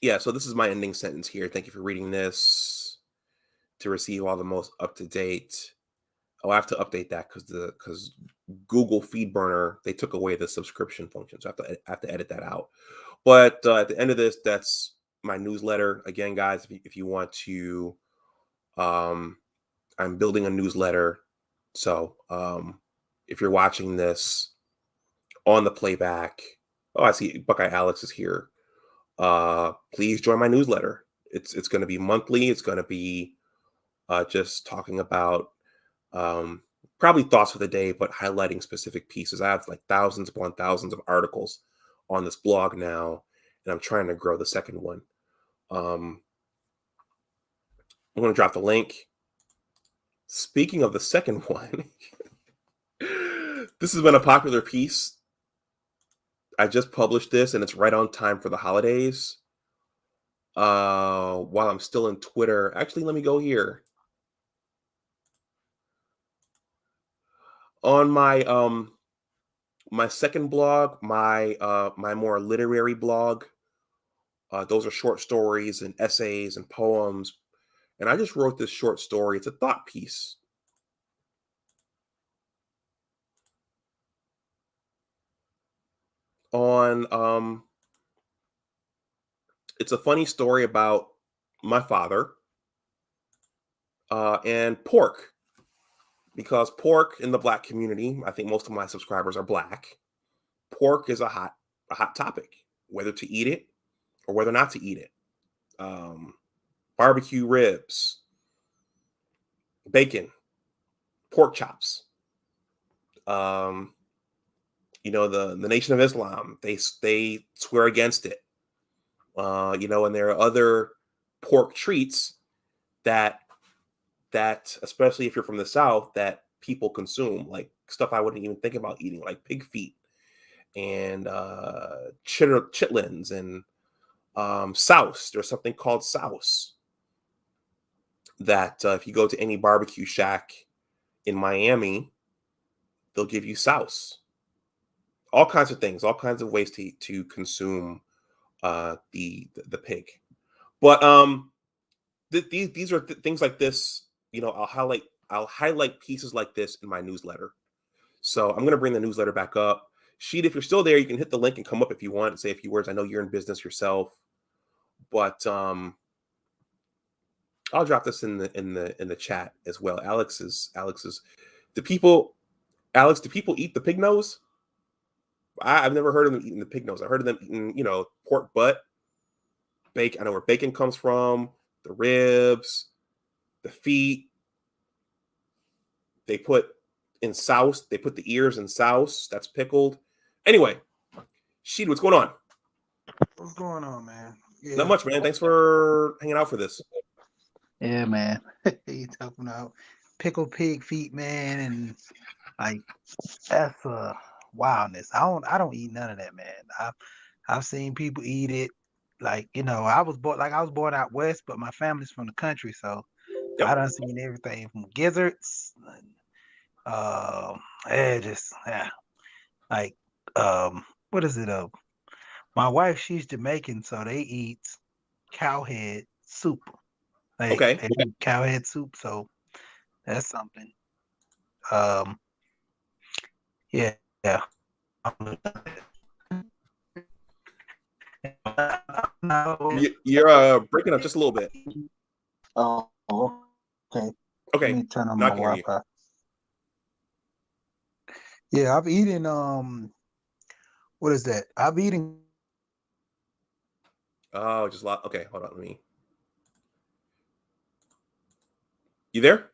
Yeah, so this is my ending sentence here. Thank you for reading this to receive all the most up to date. Oh, I have to update that because Google FeedBurner, they took away the subscription function, so I have to edit that out. But at the end of this, that's my newsletter. Again, guys, if you want to, um, I'm building a newsletter. So if you're watching this on the playback, oh, I see Buckeye Alex is here. Please join my newsletter. It's going to be monthly. It's going to be just talking about um, probably thoughts of the day, but highlighting specific pieces. I have like thousands upon thousands of articles on this blog now, and I'm trying to grow the second one. I'm going to drop the link. Speaking of the second one, this has been a popular piece I just published this and it's right on time for the holidays. While I'm still in Twitter. Actually, let me go here. On my second blog, my more literary blog, those are short stories and essays and poems. And I just wrote this short story. It's a thought piece on it's a funny story about my father and pork, because pork in the black community, I think most of my subscribers are black. Pork is a hot topic, whether to eat it or whether not to eat it. Um, Barbecue ribs, bacon, pork chops. Um, the Nation of Islam, they swear against it. And there are other pork treats that especially if you're from the South, that people consume, like stuff I wouldn't even think about eating, like pig feet and chitlins and souse. There's something called souse that if you go to any barbecue shack in Miami, they'll give you souse. All kinds of things, all kinds of ways to consume the pig. But these are things like this. I'll highlight pieces like this in my newsletter. So I'm going to bring the newsletter back up. Sheet, if you're still there, you can hit the link and come up if you want and say a few words. I know you're in business yourself, but I'll drop this in the chat as well. Alex is do people eat the pig nose? I've never heard of them eating the pig nose. I heard of them eating, pork butt, bacon. I know where bacon comes from, the ribs, the feet. They put in souse. They put the ears in souse. That's pickled. Anyway, Sheed, what's going on? What's going on, man? Yeah. Not much, man. Thanks for hanging out for this. Yeah, man. You talking about pickled pig feet, man, and like that's wildness. I don't eat none of that, man. I've seen people eat it. Like, I was born out west, but my family's from the country, so I Yep. done seen everything from gizzards. Like what is it? My wife, she's Jamaican, so they eat cow head soup. Okay. They eat cow head soup, so that's something. Um, yeah, yeah. No. You're breaking up just a little bit. Oh, okay. Let Okay. me turn on Now I my can hear you. Wi-Fi. Yeah, I've eaten what is that? I've eaten. Oh, just a lot. Okay, hold on. You there?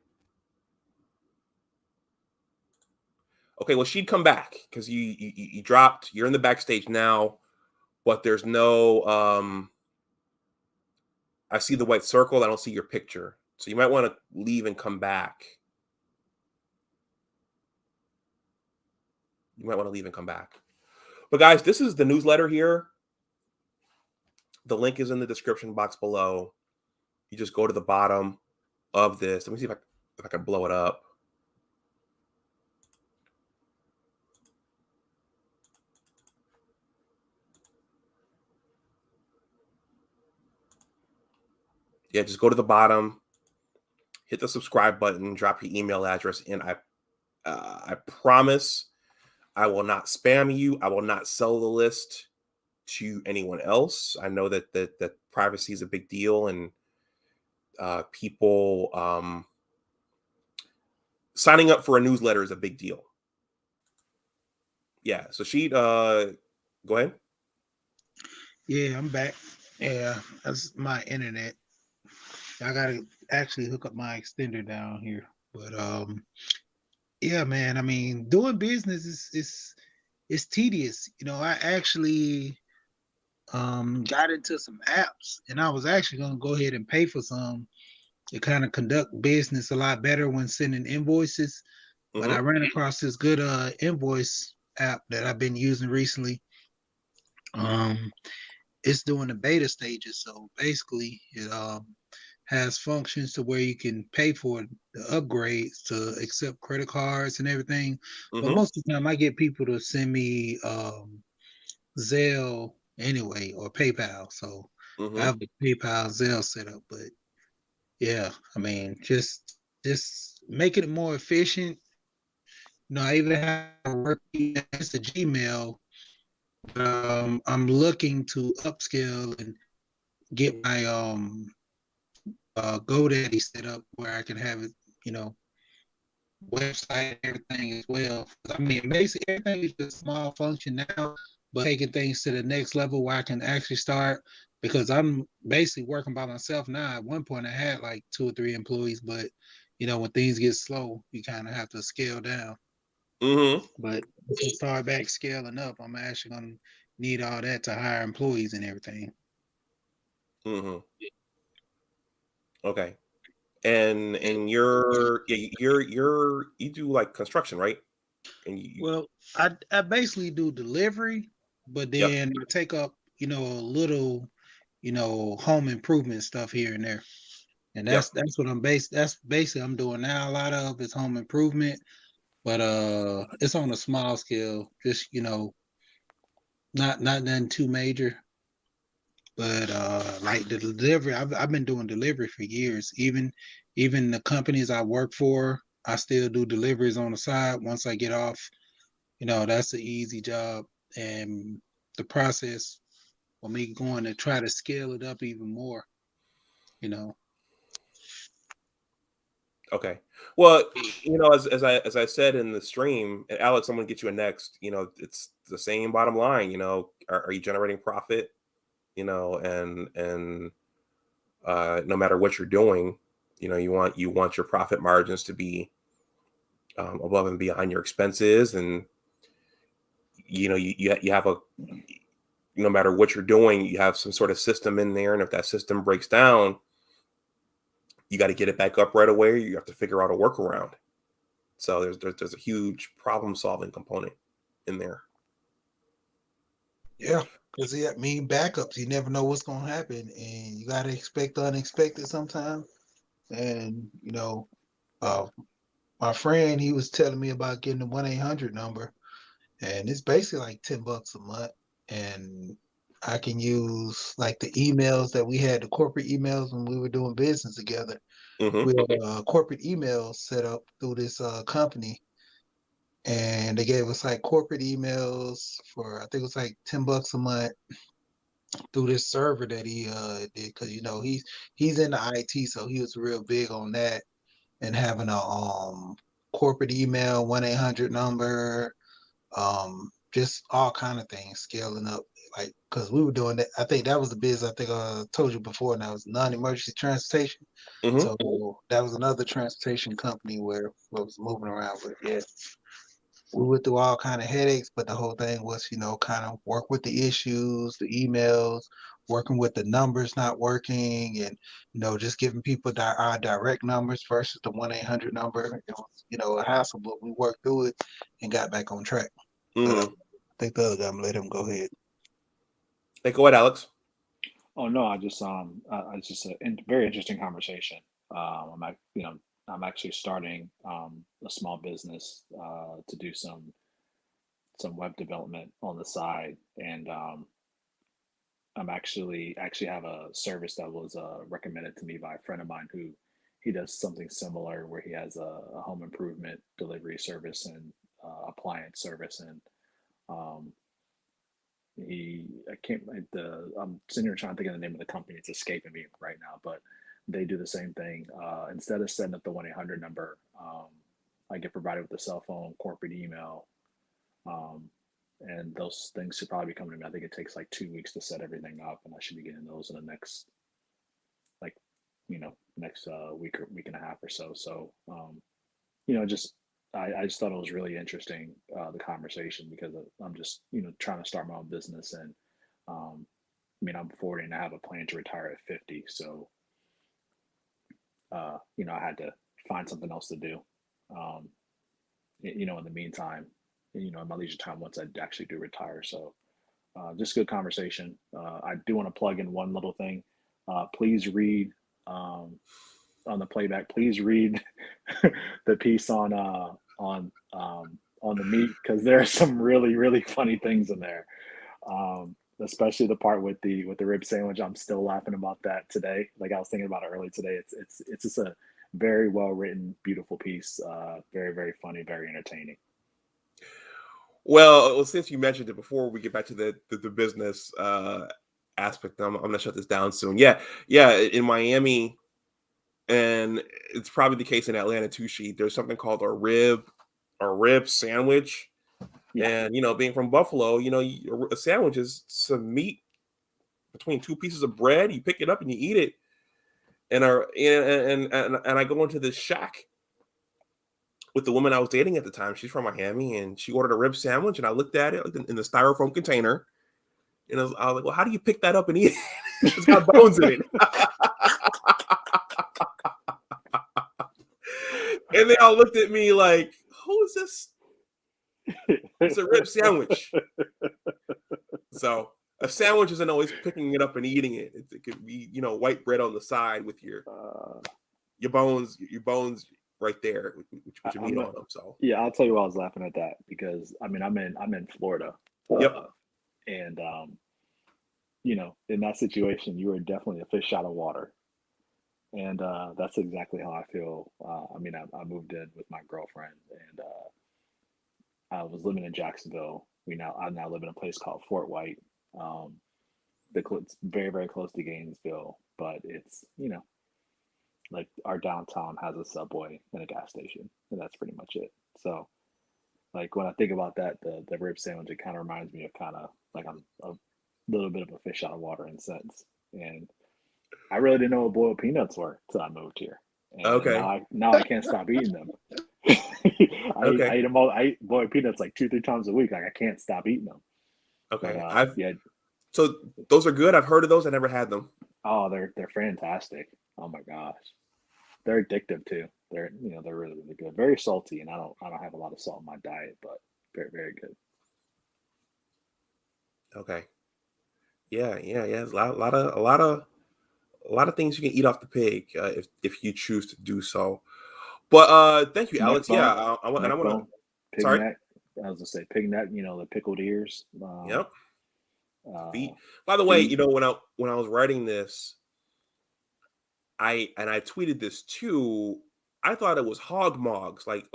Okay, well, she'd come back because you dropped. You're in the backstage now, but there's no. I see the white circle. I don't see your picture, so you might want to leave and come back. You might want to leave and come back. But guys, this is the newsletter here. The link is in the description box below. You just go to the bottom of this. Let me see if I can blow it up. Yeah, just go to the bottom, hit the subscribe button, drop your email address, and I promise I will not spam you. I will not sell the list to anyone else. I know that privacy is a big deal, and people signing up for a newsletter is a big deal. Yeah. So go ahead. Yeah, I'm back. Yeah, that's my internet. I gotta actually hook up my extender down here. But yeah, man. I mean, doing business is tedious. I actually got into some apps, and I was actually gonna go ahead and pay for some to kind of conduct business a lot better when sending invoices. But I Mm-hmm. ran across this good invoice app that I've been using recently, Um, it's doing the beta stages, so basically it has functions to where you can pay for the upgrades to accept credit cards and everything. But Mm-hmm. most of the time, I get people to send me Zelle anyway or PayPal. So I Mm-hmm. have the PayPal Zelle set up. But yeah, I mean, just making it more efficient. I even have a work email, it's a Gmail. I'm looking to upscale and get my GoDaddy set up where I can have it, you know, website and everything as well. I mean, basically everything is just small function now, but taking things to the next level where I can actually start because I'm basically working by myself now. At one point, I had like 2 or 3 employees, but when things get slow, you kind of have to scale down. Mm-hmm. But if you start back scaling up, I'm actually gonna need all that to hire employees and everything. Mm-hmm. Okay. And you do like construction, right? And Well, I basically do delivery, but yep, then I take up, a little, home improvement stuff here and there. And yep. that's what that's basically I'm doing now. A lot of is home improvement, but it's on a small scale, just not nothing too major. But like the delivery, I've been doing delivery for years. Even the companies I work for, I still do deliveries on the side once I get off. That's an easy job. And the process for me going to try to scale it up even more, you know. Okay. Well, as I said in the stream, and Alex, I'm gonna get you a next. It's the same bottom line. Are you generating profit? And no matter what you're doing, you want your profit margins to be above and beyond your expenses, and you have a no matter what you're doing, you have some sort of system in there, and if that system breaks down, you got to get it back up right away. You have to figure out a workaround. So there's a huge problem solving component in there. Yeah, because I mean backups, you never know what's gonna happen, and you gotta expect the unexpected sometimes. And uh, my friend he was telling me about getting the 1-800 number, and it's basically like $10 a month, and I can use like the emails that we had, the corporate emails when we were doing business together. Hmm. We had corporate emails set up through this company, and they gave us like corporate emails for I think it was like $10 a month through this server that he did because he's in the IT, so he was real big on that and having a corporate email 1-800 number, just all kind of things scaling up like because we were doing that. I think that was the biz I think I told you before, and that was non-emergency transportation. Hmm. So that was another transportation company where I was moving around with. Yeah, we went through all kind of headaches, but the whole thing was, kind of work with the issues, the emails, working with the numbers not working, and just giving people our direct numbers versus the 1-800 number. It was, a hassle, but we worked through it and got back on track. But Hmm. I think the other guy, I'm gonna let him go ahead. Hey, go ahead, Alex. Oh no, it's just a very interesting conversation. I'm actually starting a small business to do some web development on the side, and I'm actually have a service that was recommended to me by a friend of mine who he does something similar where he has a home improvement delivery service and appliance service, and um, I can't I'm sitting here trying to think of the name of the company. It's escaping me right now, but they do the same thing. Instead of setting up the 1-800 number, I get provided with a cell phone, corporate email, um, and those things should probably be coming to me. I think it takes like 2 weeks to set everything up, and I should be getting those in the next like next week or week and a half or so. So just I just thought it was really interesting, the conversation, because I'm just trying to start my own business, and I mean I'm 40 and I have a plan to retire at 50, so I had to find something else to do, um, in the meantime, in my leisure time once I actually do retire. So just good conversation. I do want to plug in one little thing. Please read on the playback. Please read the piece on the meat, because there are some really funny things in there. Especially the part with the rib sandwich. I'm still laughing about that today. Like, I was thinking about it early today. It's just a very well written, beautiful piece. Very funny, very entertaining. Well, since you mentioned it, before we get back to the business aspect, I'm gonna shut this down soon. Yeah, in Miami, and it's probably the case in Atlanta too. There's something called a rib sandwich. Yeah. And being from Buffalo, a sandwich is some meat between two pieces of bread. You pick it up and you eat it. And I go into this shack with the woman I was dating at the time. She's from Miami, and she ordered a rib sandwich, and I looked at it in the styrofoam container, and I was like, "Well, how do you pick that up and eat it? It's got bones in it." And they all looked at me like, "Who is this?" It's a rib sandwich. So a sandwich isn't always picking it up and eating it. It could be, white bread on the side with your bones right there with your meat on them. So yeah, I'll tell you why I was laughing at that, because I'm in Florida. Yep. And in that situation, you were definitely a fish out of water. And that's exactly how I feel. I moved in with my girlfriend, and I was living in Jacksonville. I now live in a place called Fort White. It's very close to Gainesville, but it's like our downtown has a Subway and a gas station, and that's pretty much it. So, like, when I think about that, the rib sandwich, it kind of reminds me of kind of like I'm a little bit of a fish out of water in a sense. And I really didn't know what boiled peanuts were till I moved here, and okay, now I can't stop eating them. I eat them all. I eat boiled peanuts like 2-3 times a week. Like, I can't stop eating them. okay. But, So those are good. I've heard of those. I never had them. oh, they're fantastic. Oh my gosh, they're addictive too. They're really good. Very salty, and I don't have a lot of salt in my diet, but very good. Okay. Yeah. There's a lot of things you can eat off the pig if you choose to do so. But thank you, Neck Alex. Yeah, bone, I want neck to. bone, pig Sorry. neck. I was gonna say pig neck. The pickled ears. Yep. Uh, Feet. By the way, feet. when I was writing this, I tweeted this too. I thought it was hog mogs, like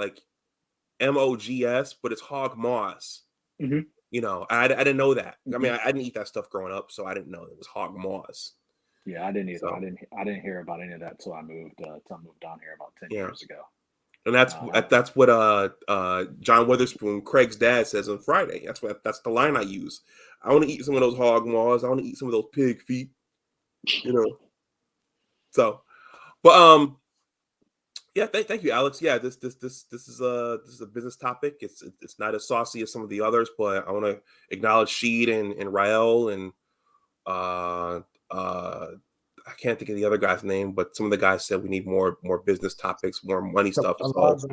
MOGS, but it's hog maws. Mm-hmm. I didn't know that. I mean, Mm-hmm. I didn't eat that stuff growing up, so I didn't know it was hog maws. Yeah, I didn't either. So I didn't hear about any of that till I moved down here about 10 yeah, years ago. and that's what John Witherspoon, Craig's dad, says on Friday. That's the line I use. I want to eat some of those hog maws. I want to eat some of those pig feet. So, but yeah, thank you, Alex. Yeah, this is a business topic. It's not as saucy as some of the others, but I want to acknowledge Sheed and Rael and uh uh I can't think of the other guy's name, but some of the guys said we need more business topics, more money stuff. So Alonzo.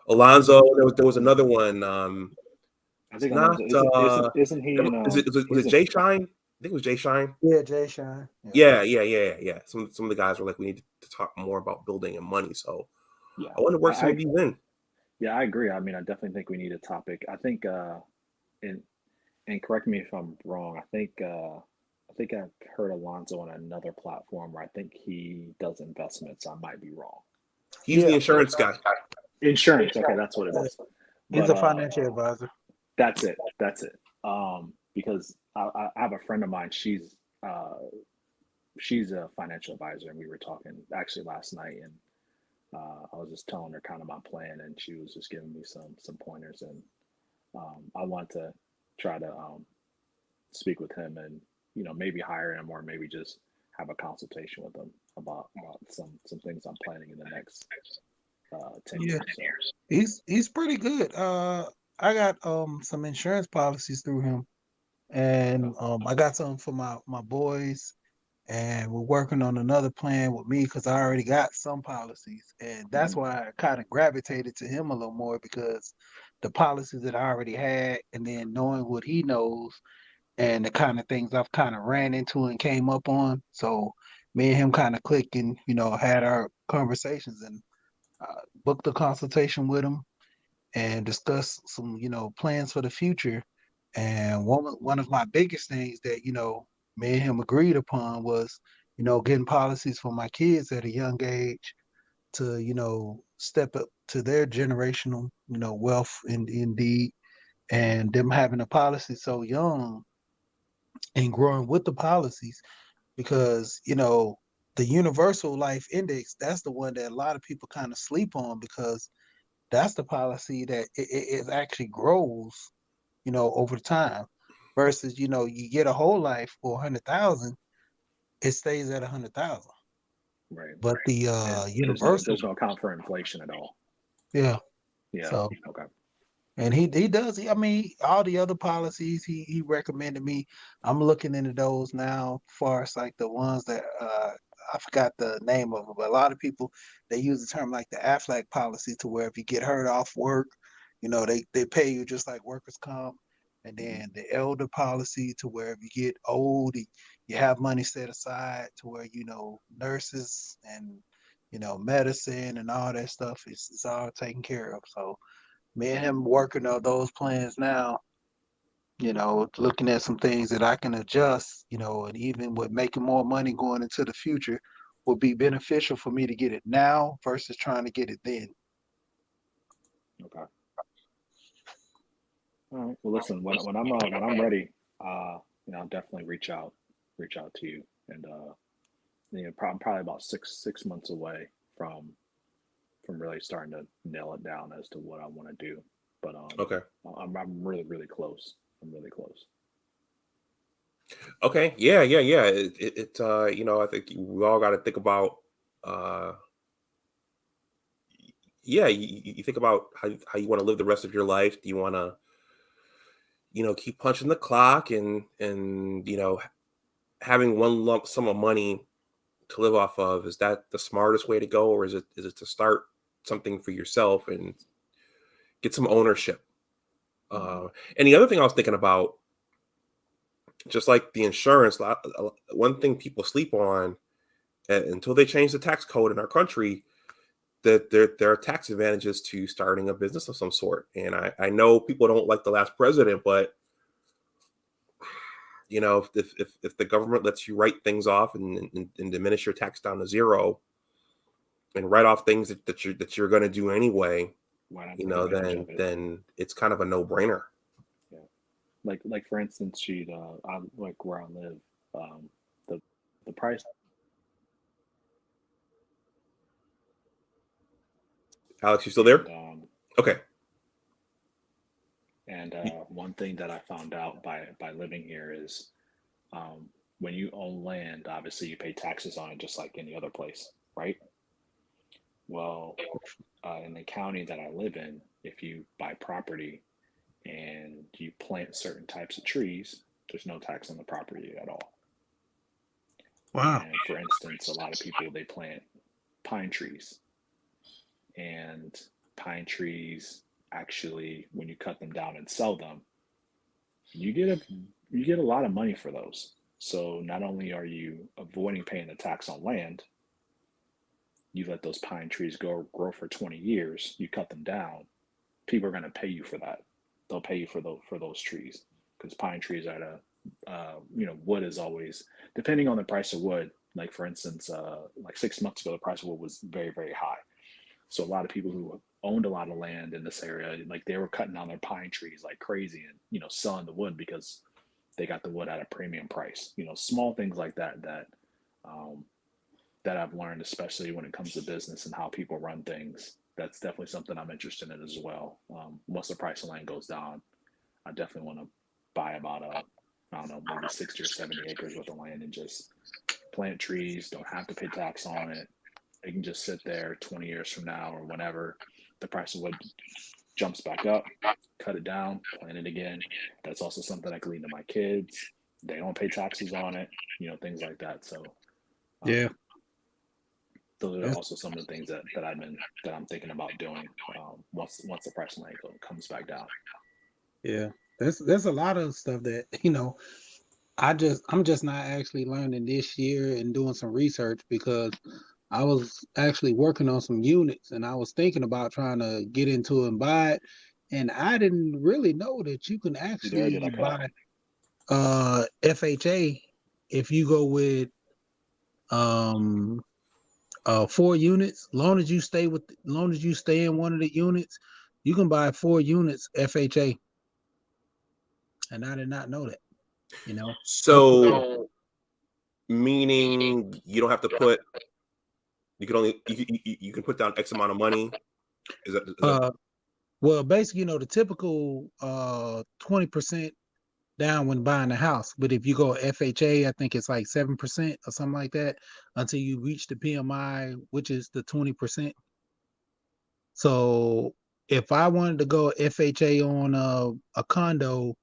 Alonzo, there was another one. I It's think not Alonso isn't he in was it Jay Shine? I think it was Jay Shine. Yeah, Jay Shine. Yeah. Some of the guys were like, we need to talk more about building and money. So yeah. I want to work some of these in. Yeah, I agree. I mean, I definitely think we need a topic. I think and correct me if I'm wrong. I think I've heard Alonzo on another platform where I think he does investments. I might be wrong. He's the insurance guy. Insurance. Okay, that's what it is. He's But a financial advisor. that's it. Because I have a friend of mine. She's a financial advisor, and we were talking actually last night, and I was just telling her kind of my plan, and she was just giving me some pointers, and I want to try to speak with him, and maybe hire him, or maybe just have a consultation with him about some things I'm planning in the next 10 years. So. He's pretty good. I got some insurance policies through him, and I got some for my boys, and we're working on another plan with me because I already got some policies, and that's why I kind of gravitated to him a little more, because the policies that I already had, and then knowing what he knows, and the kind of things I've kind of ran into and came up on. So me and him kind of clicked and, had our conversations and booked a consultation with him and discussed some, plans for the future. And one of my biggest things that, me and him agreed upon was, getting policies for my kids at a young age to, step up to their generational, wealth indeed, and them having a policy so young and growing with the policies because, the universal life index, that's the one that a lot of people kind of sleep on because that's the policy that it actually grows, over time versus, you get a whole life for 100,000, it stays at 100,000. Right. But the And universal, there's no account for inflation at all. yeah. Yeah. So Okay. and he does. I mean, all the other policies he recommended me. I'm looking into those now. Far as like the ones that I forgot the name of them, but a lot of people they use the term like the Aflac policy to where if you get hurt off work, they pay you just like workers' comp. And Mhm. then the elder policy to where if you get old, you have money set aside to where nurses and medicine and all that stuff is all taken care of. So me and him working on those plans now, looking at some things that I can adjust, and even with making more money going into the future would be beneficial for me to get it now versus trying to get it then. Okay. All right. Well, listen, when I'm ready, I'll definitely reach out to you, and probably about 6 months away from really starting to nail it down as to what I want to do. But Okay. I'm really really close. I'm really close. Okay. Yeah. Yeah. Yeah. I think we all got to think about. Uh, yeah. You think about how you want to live the rest of your life. Do you want to, keep punching the clock and having one lump sum of money to live off of? Is that the smartest way to go, or is it to start something for yourself and get some ownership? Hmm. Uh, and the other thing I was thinking about, just like the insurance, one thing people sleep on until they change the tax code in our country, that there are tax advantages to starting a business of some sort. And I know people don't like the last president, but if the government lets you write things off and diminish your tax down to zero and write off things that you're going to do anyway, Why not take advantage then of it? then it's kind of a no brainer. Yeah. Like for instance, like where I live, the price Alex, you still and there? Okay. one thing that I found out by living here is um, when you own land, obviously you pay taxes on it just like any other place, right? Well, in the county that I live in, if you buy property and you plant certain types of trees, there's no tax on the property at all. Wow. And for instance, a lot of people they plant pine trees, and pine trees actually, when you cut them down and sell them, you get a you get a lot of money for those. So not only are you avoiding paying the tax on land, you let those pine trees grow for 20 years, you cut them down, people are going to pay you for that. They'll pay you for those trees because pine trees are wood is always depending on the price of wood. Like for instance, like 6 months ago, the price of wood was very very high. So a lot of people who owned a lot of land in this area, like they were cutting down their pine trees like crazy and selling the wood because they got the wood at a premium price. Small things like um, that I've learned, especially when it comes to business and how people run things. That's definitely something I'm interested in as well. Once the price of land goes down, I definitely want to buy about I don't know, maybe 60 or 70 acres worth of land and just plant trees. Don't have to pay tax on it. It can just sit there 20 years from now or whenever the price of wood jumps back up, cut it down, plant it again. That's also something I can leave to my kids. They don't pay taxes on it, things like that. So Yeah. um, those are That's also some of the things that I'm thinking about doing once the price of land comes back down. yeah. There's a lot of stuff that, I'm just not actually learning this year and doing some research because I was actually working on some units and I was thinking about trying to get into and buy it. And I didn't really know that you can You there? Did I actually cut out? buy FHA if you go with um 4 units. Long as you stay in one of the units, you can buy 4 units FHA. And I did not know that, you know. Up to So meaning you don't have to put. You can only you can put down X amount of money. Is that well, basically, the typical 20% down when buying a house. But if you go FHA, I think it's like 7% or something like that until you reach the PMI, which is the 20%. So if I wanted to go FHA on a condo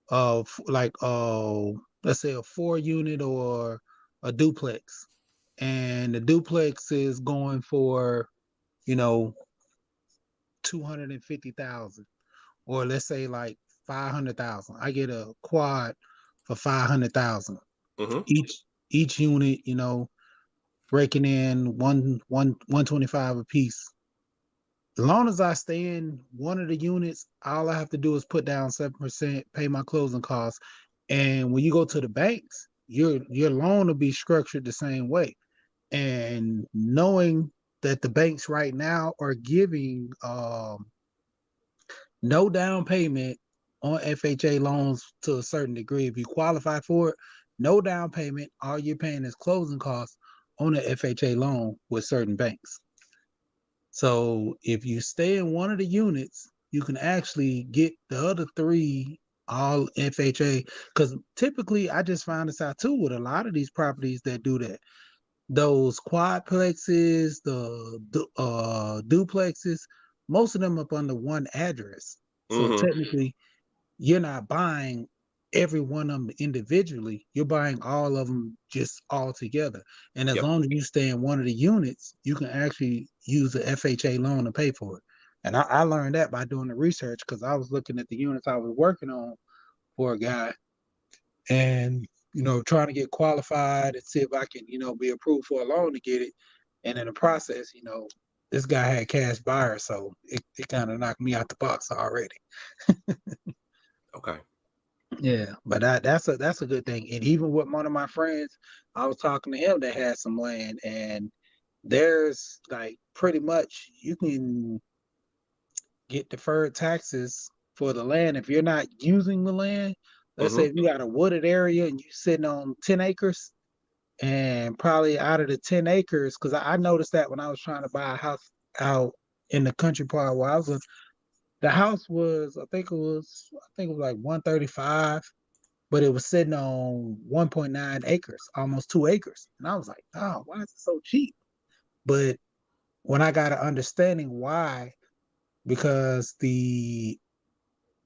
of like let's say a 4 unit or a duplex, and the duplex is going for, you know, 250,000, or let's say like 500,000. I get a quad for 500,000. mm-hmm. Each unit, breaking in 125 a piece. As long as I stay in one of the units, all I have to do is put down 7%, pay my closing costs. And when you go to the banks, your loan will be structured the same way. And knowing that the banks right now are giving no down payment on FHA loans to a certain degree. If you qualify for it, no down payment. All you're paying is closing costs on an FHA loan with certain banks. So if you stay in one of the units, you can actually get the other 3 all FHA. Because typically, I just found this out too with a lot of these properties that do that. Those quadplexes, the duplexes, most of them up under one address. So Mm-hmm. technically, you're not buying every one of them individually. You're buying all of them just all together. And as Yep. long as you stay in one of the units, you can actually use the FHA loan to pay for it. And I learned that by doing the research because I was looking at the units I was working on for a guy and, trying to get qualified and see if I can, be approved for a loan to get it. And in the process, this guy had cash buyer, so it kind of knocked me out the box already. Okay. Yeah, but that's a good thing. And even with one of my friends, I was talking to him that had some land, and there's like pretty much you can get deferred taxes for the land if you're not using the land. Let's say Mm-hmm. if you got a wooded area and you're sitting on 10 acres, and probably out of the 10 acres, because I noticed that when I was trying to buy a house out in the country part where I was, the house was, I think it was like 135, but it was sitting on 1.9 acres, almost 2 acres. And I was like, oh, why is it so cheap? But when I got an understanding why, because the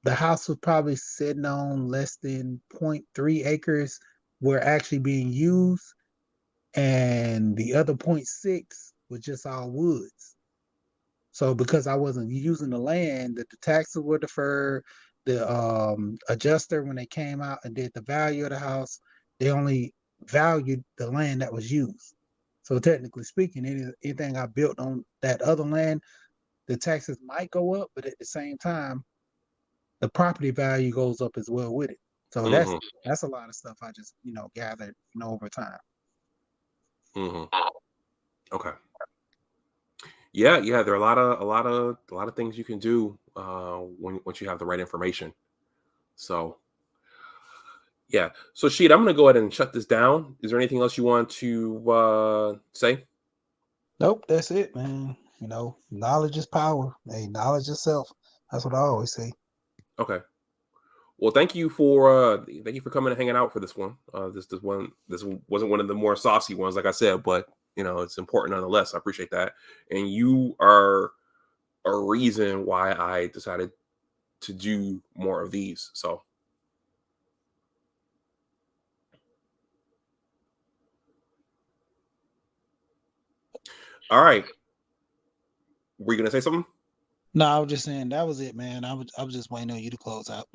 house was probably sitting on less than zero point 0.3 acres were actually being used, and the other zero point 0.6 was just all woods. So because I wasn't using the land, that the taxes were deferred, the adjuster when they came out and did the value of the house, they only valued the land that was used. So technically speaking, anything I built on that other land, the taxes might go up, but at the same time, the property value goes up as well with it. So that's Mm-hmm. that's a lot of stuff I just gathered over time. Mm-hmm. Okay. Yeah, yeah. There are a lot of things you can do when once you have the right information. So yeah. So Sheet, I'm gonna go ahead and shut this down. Is there anything else you want to say? Nope, that's it, man. Knowledge is power. Hey, knowledge itself. That's what I always say. Okay. Well, thank you for coming and hanging out for this one. This wasn't one of the more saucy ones, like I said, but it's important nonetheless. I appreciate that, and you are a reason why I decided to do more of these. So, all right, were you gonna say something? No, I was just saying that was it, man. I was just waiting on you to close out.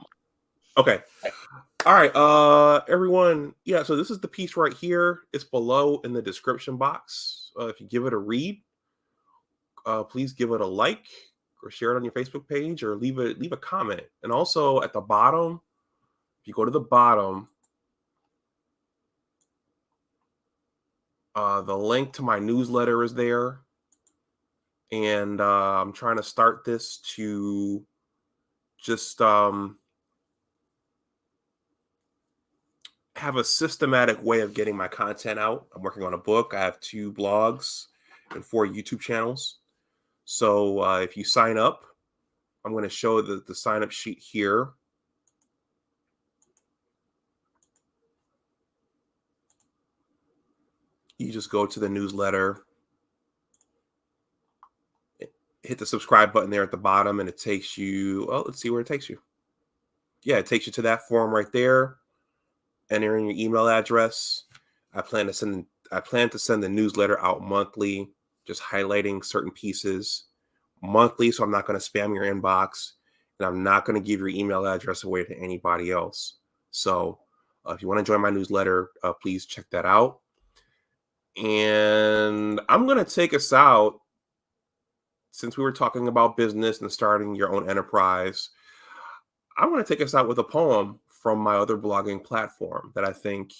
Okay. All right, everyone. Yeah, so this is the piece right here. It's below in the description box. If you give it a read, please give it a like or share it on your Facebook page or leave a comment. And also at the bottom, if you go to the bottom, the link to my newsletter is there. And I'm trying to start this to just have a systematic way of getting my content out. I'm working on a book. I have 2 blogs and 4 YouTube channels. So if you sign up, I'm going to show the sign up sheet here. You just go to the newsletter, hit the subscribe button there at the bottom, and it takes you, oh, let's see where it takes you. Yeah, it takes you to that form right there. Enter in your email address. I plan to send the newsletter out monthly, just highlighting certain pieces monthly. So I'm not going to spam your inbox, and I'm not going to give your email address away to anybody else. So if you want to join my newsletter, please check that out. And I'm going to take us out, since we were talking about business and starting your own enterprise. I'm going to take us out with a poem from my other blogging platform that I think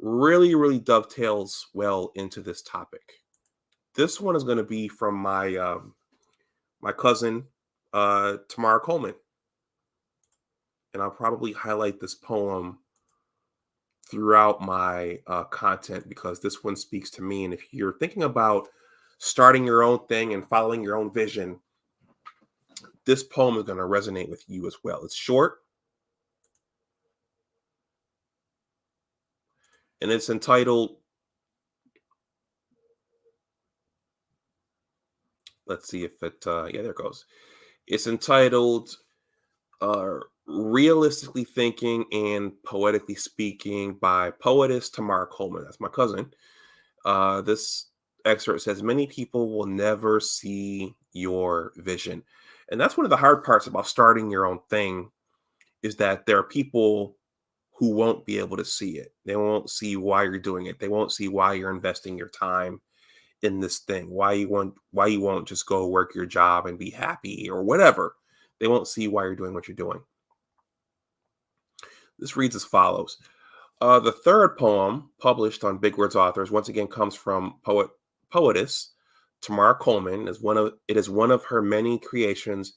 really, really dovetails well into this topic. This one is going to be from my my cousin, Tamara Coleman. And I'll probably highlight this poem throughout my content because this one speaks to me. And if you're thinking about starting your own thing and following your own vision, this poem is going to resonate with you as well. It's short, and it's entitled, let's see if it, yeah, there it goes. It's entitled Realistically Thinking and Poetically Speaking by poetess Tamara Coleman. That's my cousin. This excerpt says, many people will never see your vision. And that's one of the hard parts about starting your own thing, is that there are people who won't be able to see it. They won't see why you're doing it. They won't see why you're investing your time in this thing, why you won't just go work your job and be happy or whatever. They won't see why you're doing what you're doing. This reads as follows. The third poem published on Big Words Authors once again comes from poetess Tamara Coleman. It is one of her many creations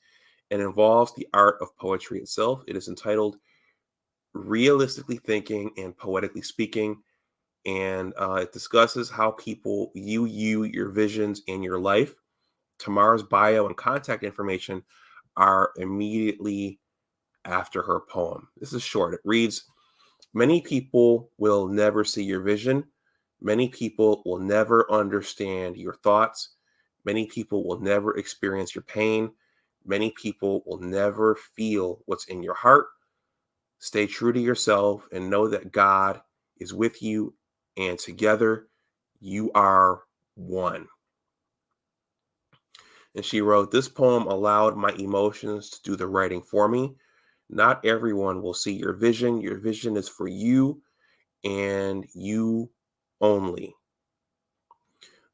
and involves the art of poetry itself. It is entitled Realistically Thinking and Poetically Speaking, and it discusses how people view you, your visions, and your life. Tamara's bio and contact information are immediately after her poem. This is short. It reads, many people will never see your vision. Many people will never understand your thoughts. Many people will never experience your pain. Many people will never feel what's in your heart. Stay true to yourself and know that God is with you, and together you are one. And she wrote, this poem allowed my emotions to do the writing for me. Not everyone will see your vision. Your vision is for you and you only.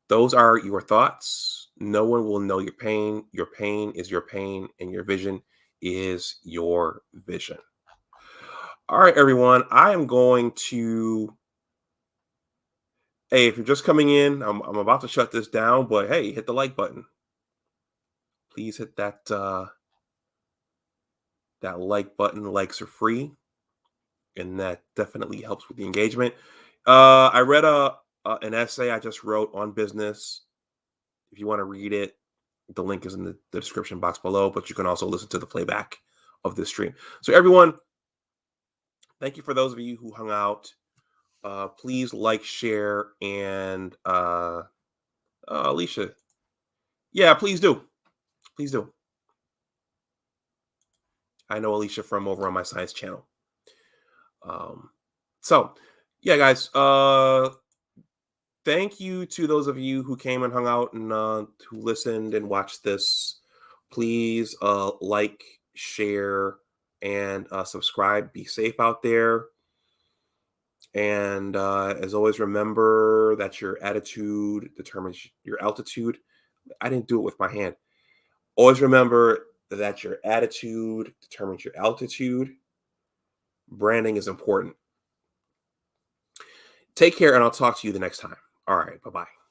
Those are your thoughts. No one will know your pain. Your pain is your pain, and your vision is your vision. All right, everyone. I am going to, hey, if you're just coming in, I'm about to shut this down, but hey, hit the like button. Please hit that that like button. Likes are free, and that definitely helps with the engagement. I read an essay I just wrote on business. If you want to read it, the link is in the description box below, but you can also listen to the playback of this stream. So everyone, thank you for those of you who hung out. Please like, share, and Alicia. Yeah, please do. Please do. I know Alicia from over on my science channel. So yeah, guys, thank you to those of you who came and hung out and who listened and watched this. Please like, share, and subscribe. Be safe out there. And as always, remember that your attitude determines your altitude. I didn't do it with my hand. Always remember that your attitude determines your altitude. Branding is important. Take care, and I'll talk to you the next time. All right. Bye-bye.